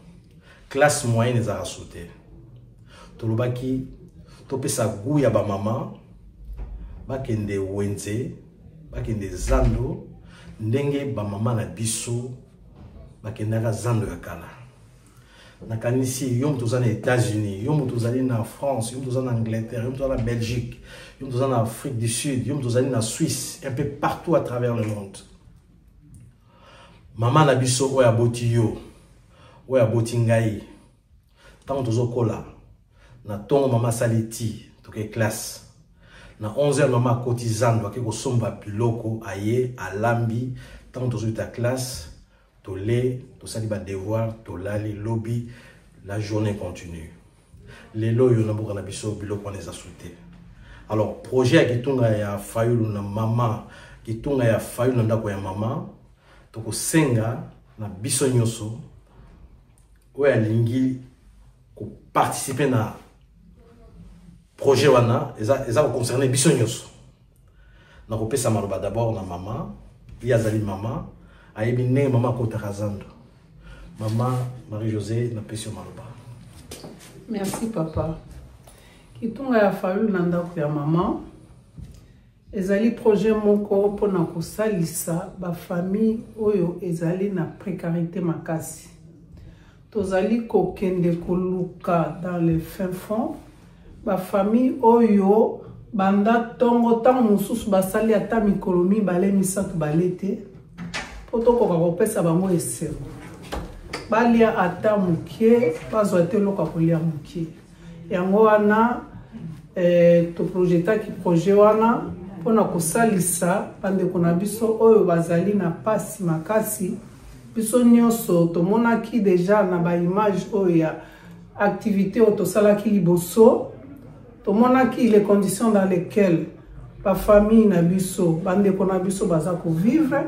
Classe moyenne les a sauté. Tout le baki to pesa goût ya ba maman bakende wenze bakende zando ndenge ba maman na biso bakendaka zando ya kala. Nakanisi yom tozana aux États-Unis, yom tozali na France, yom tozana en Angleterre, yom tozana en Belgique, yom tozana en Afrique du Sud, yom tozali na Suisse, un peu partout à travers le monde. Maman na biso oya boti yo, oya boti ngai. Tant tozo kola, na tongo maman saliti, toke classe. Na 11h maman cotizando ake ko somba piloko aye alambi, tant tozo ta classe. Tolé, to sali ba devoir, to lali lobby, la journée continue. Les lois yon amour na biso bilo qu'on les a sauté. Alors projet qui tunga ya fayulu na mama, qui tunga ya fayulu na ndako ya mama, to ko senga na biso nyoso, oya lingi ko participer na projet wana, eza ko concerner biso nyoso. Na ko pesa maloba d'abord na mama, via zali mama. Ayebi ne maman Kotarazando. Maman Marie-Josée na pesio maloba. Merci papa. Kitunga ya falu nanda ya maman. Ezali projet moko pona kosalisa ba famille oyo ezali na précarité makasi. Tozali kokende koluka dans le fin fond ba famille oyo banda tongo tango mususu basali ata mikolomi bale misatu balete. Poto ko pesa bango esero balia ata mukie bazwa te loka kolia mukie yango wana to projeta ki projet wana pona kosalisa bande kona biso oyo bazali na pasi makasi biso nyonso to monaki déjà na ba image oyo ya activité auto salaki liboso to monaki les conditions dans lesquelles la famille na biso bande kona biso baza ko vivre.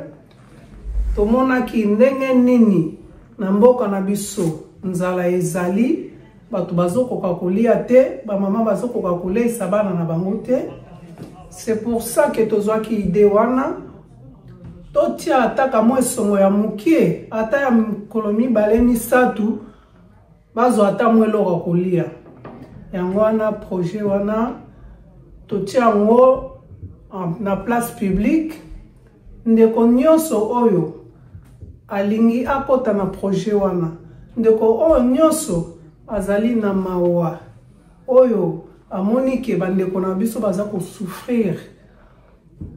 Tomonaki ndenge nini na mboka na biso nzala ezali batu bazokoka kolia te ba mama bazokoka kolesa bana na bango te. C'est pour ça que tozwaki idée wana totia ataka mo esongo ya mukie ata ya kolomi bale misatu bazo ata mo eloko kolia yango wana projet wana totia ngo na place publique ndeko nyonso oyo alingi akota na projet wana ndeko oyo nyonso azali na mawa oyo amoni ke bandeko na biso baza ko souffrir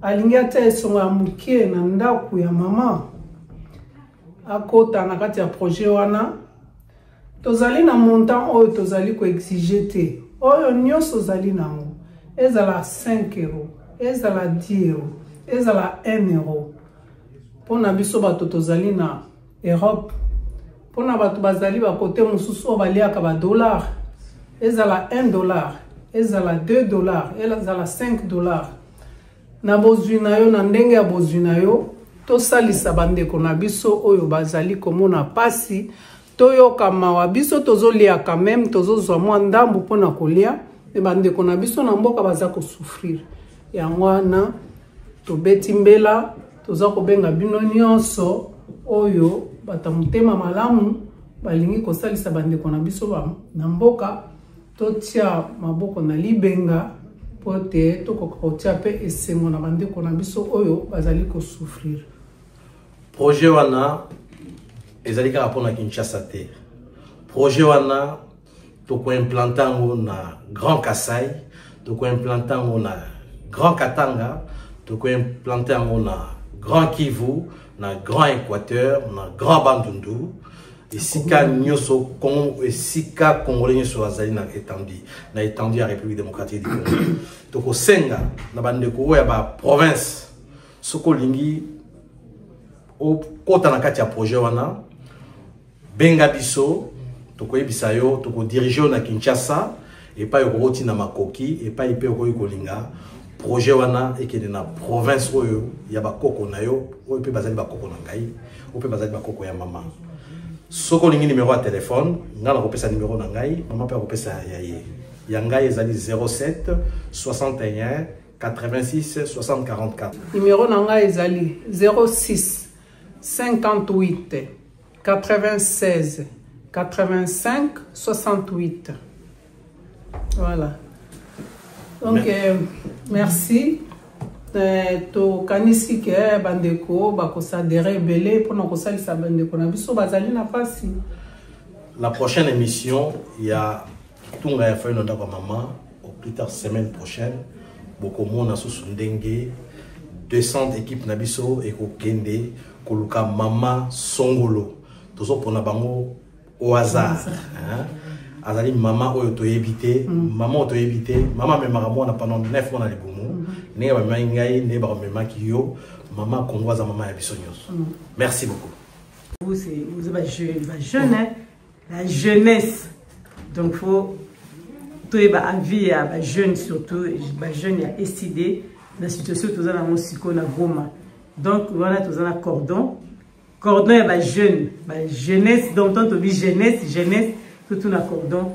alingi ata esongo ya mukie na ndako ya mama akota na kati ya projet wana tozali na montant oyo tozali ko exiger te oyo nyonso zali nango ezala 5 euros ezala 10 euros ezala 1 euro. Pona biso bato tozali na Europe pona bato bazali ba côté mususu baliaka ba dollar ezala 1 dollar ezala 2 dollars ezala 5 dollars na bozwina yo na ndenge ya bozwina yo to salisa bandeko na biso oyo bazali komona pasi toyoka mawa biso tozolia quand même tozozwa mwa ndambu pona kolia e bandeko na biso na mboka baza ko souffrir yango wana tobeti mbela toza kobenga bino nyonso oyo batamutema malamu balingi kosalisa bandeko na biso na mboka totia maboko na libenga pote tokoka kotia pe esengo na bandeko na biso oyo bazali ko souffrir. Projet wana ezali kaka mpona Kinshasa te. Projet wana toko implantango na Grand Kasai, toko implantango na Grand Katanga, toko implantango na Grand Kivu, na Grand Équateur, na Grand Bandundu. Esika nyoso Congo, esika Congolais nyoso azali na étendue ya République démocratique du Congo. Toko senga na bandeko ya ba province soko lingi o kota na kati ya projet wana benga biso toko yebisa yo toko diriger na Kinshasa et pas yokoti na makoki et pas ipe kolinga projet wana et que dans la province oyo il y a ba koko na yo oyo pe bazali ba koko na ngai oyo pe bazali ba koko ya maman soko lingi numéro de téléphone ngala kopesa numéro na ngai maman pe kopesa ya ye ya ngai ezali 07 61 86 60 44 numéro na ngai ezali 06 58 96 85 68. Voilà. Donc, merci. To kanisi ke bandeko bakosadere belé pour nous kosalisa bandeko na biso bazali na pasi. La prochaine émission, il y a Tunga ya Fayu Nonda kwa maman au plus tard semaine prochaine. Boko mona sous ndenge 200 équipes na biso et ko kende koluka mama songolo. Tozo pona bango au hasard. Azali maman oyo to éviter, maman to éviter, maman me maramona pendant 9 mois na libumu. Ne ba ngai ne ba mema kiyo, maman kongoza maman ya biso nyos. Merci beaucoup. Vous êtes jeune, hein? La jeunesse. Donc faut tout ba envie à ba jeune surtout, ba jeune ya SID, la situation tous dans mon siko na Goma. Donc voilà tous dans cordon. Cordon ya ba jeune, ba jeunesse donc on dit jeunesse tout na cordon.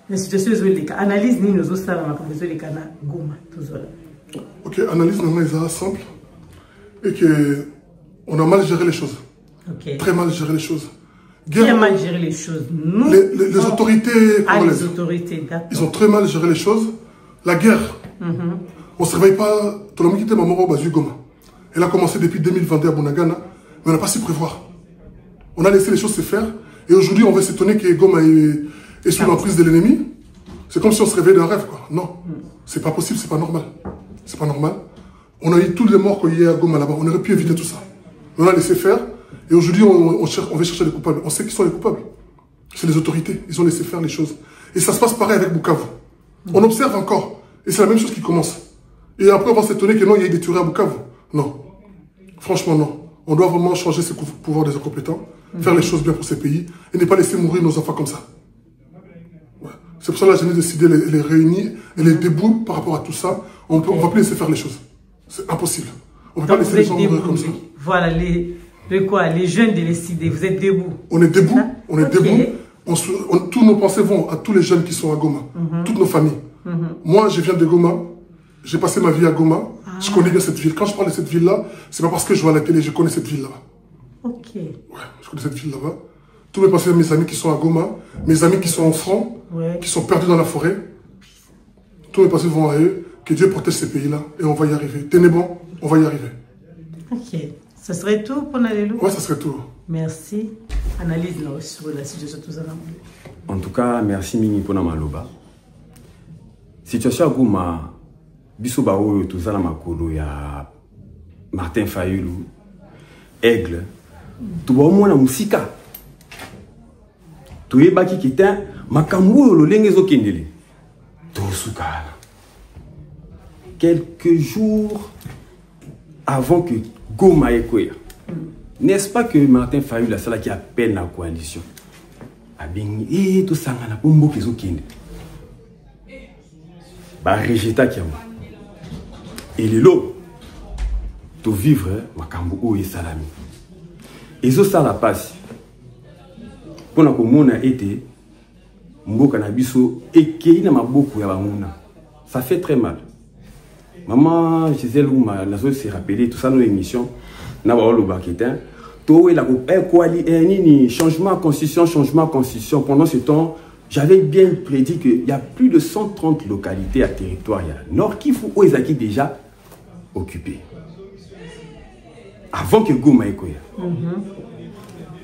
La situation est les analyse ni nos autres salles comme les na Goma tous voilà. OK, analyse normalement est simple et que on a mal géré les choses. OK. Très mal géré les choses. Qui a mal géré les choses? Nous, les autorités congolaises. Les autorités, d'accord. Ils ont très mal géré les choses. La guerre. On ne se réveille pas. Tout le monde qui était maman au Bazu Goma. Elle a commencé depuis 2022 à Bunagana, mais on n'a pas su prévoir. On a laissé les choses se faire. Et aujourd'hui, on va s'étonner que Goma est sous l'emprise de l'ennemi. C'est comme si on se réveillait d'un rêve, quoi. Non, c'est pas possible, c'est pas normal. C'est pas normal. On a eu tous les morts qu'il y a à Goma là-bas. On aurait pu éviter tout ça. On a laissé faire. Et aujourd'hui, on va chercher les coupables. On sait qui sont les coupables. C'est les autorités. Ils ont laissé faire les choses. Et ça se passe pareil avec Bukavu. On observe encore. Et c'est la même chose qui commence. Et après, on va s'étonner que non, il y a eu des tueries à Bukavu. Non. Franchement, non. On doit vraiment changer ces pouvoirs des incompétents, faire les choses bien pour ces pays et ne pas laisser mourir nos enfants comme ça. Ouais. C'est pour ça que la jeunesse décidé les réunir et les debout par rapport à tout ça. On ne va plus laisser faire les choses. C'est impossible. On ne peut pas laisser les gens mourir comme ça. Voilà, les jeunes de l'ECD, vous êtes debout. On est debout, on est debout. Tous nos pensées vont à tous les jeunes qui sont à Goma, toutes nos familles. Moi, je viens de Goma, j'ai passé ma vie à Goma, je connais bien cette ville. Quand je parle de cette ville-là, c'est pas parce que je vois à la télé, je connais cette ville là-bas. Ok. Ouais, je connais cette ville là-bas. Tous mes amis qui sont à Goma, mes amis qui sont en front, qui sont perdus dans la forêt, tous mes passés vont à eux. Que Dieu protège ces pays-là et on va y arriver. Tenez bon, on va y arriver. Ok. Ça serait tout pour Nalelo? Oui, ça serait tout. Merci. Analyse sur la situation de tous en tout cas, merci Mini pour Maloba. Situation à Goma, Bisoba Oyo, tout ça, Makolo, il y a Martin Fayulu, Aigle, tout le monde a Moussika. Tout le monde qui est un Makamou, le Lengezo Kendele. Tout Souka. Quelques jours avant que Goma ait quoi. N'est-ce pas que Martin Fayulu, la salle qui appelle la coalition, a bien dit, tout ça, on a bombo qui sont kinde. Bah, Régita qui a moi. Et les lots, tout vivre, Makambo et Salami. Et ça, la passe. Pour que mon a été, Mboka Nabiso, et qu'il n'a pas beaucoup à Bamona. Ça fait très mal. Maman Gisèle Ouma, la chose s'est rappelée, tout ça dans l'émission, n'a pas le baquetin. Tout est là, changement de constitution. Pendant ce temps, j'avais bien prédit qu'il y a plus de 130 localités à territoire nord qui faut Oezaki déjà occupées. Avant que Goma ait quoi.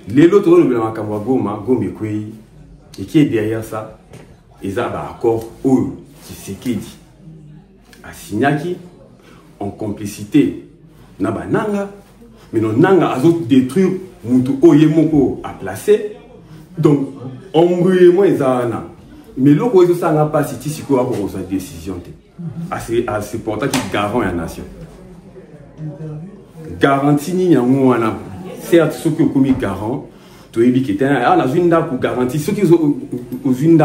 Les autres, Goma, et qui est derrière ça, ils ont un accord qui s'est dit. À Signaki, en complicité, Nabananga, mais non Nanga a détruire Moutou Oyemoko à placer. Donc, embrouillement est à mais l'autre, ça n'a pas cité si quoi pour sa décision. À ce portail qui garant la nation. Garantie ni a certes ce que comme garant, tu es qui était à la zone pour garantie ce qui aux une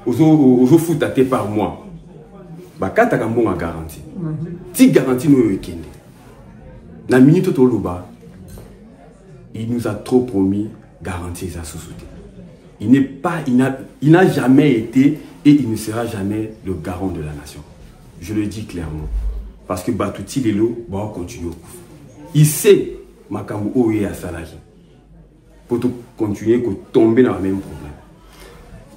aux foot par mois. Bakata Kambon a garanti. ti garantie nous ekende na minute to loba il nous a trop promis garantie sa société. Il n'a jamais été et il ne sera jamais le garant de la nation. Je le dis clairement. Parce que Batouti Lelo va continuer. Il sait Makambu Oye à Salaki. Pour continuer à tomber dans le même problème.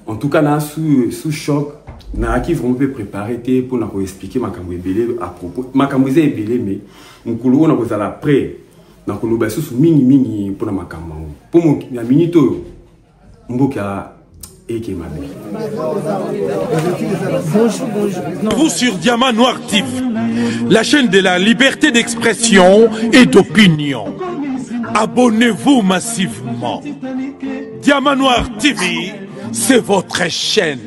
En tout cas, là, sous choc, Naraki vraiment peut préparer pour nous expliquer Makambu Ebele à propos. Makambu Ebele, mais nous coulons dans la près. Nous coulons sous mini pour Makambu. Pour la minute, Vous sur Diamant Noir TV, la chaîne de la liberté d'expression et d'opinion. Abonnez-vous massivement. Diamant Noir TV, c'est votre chaîne.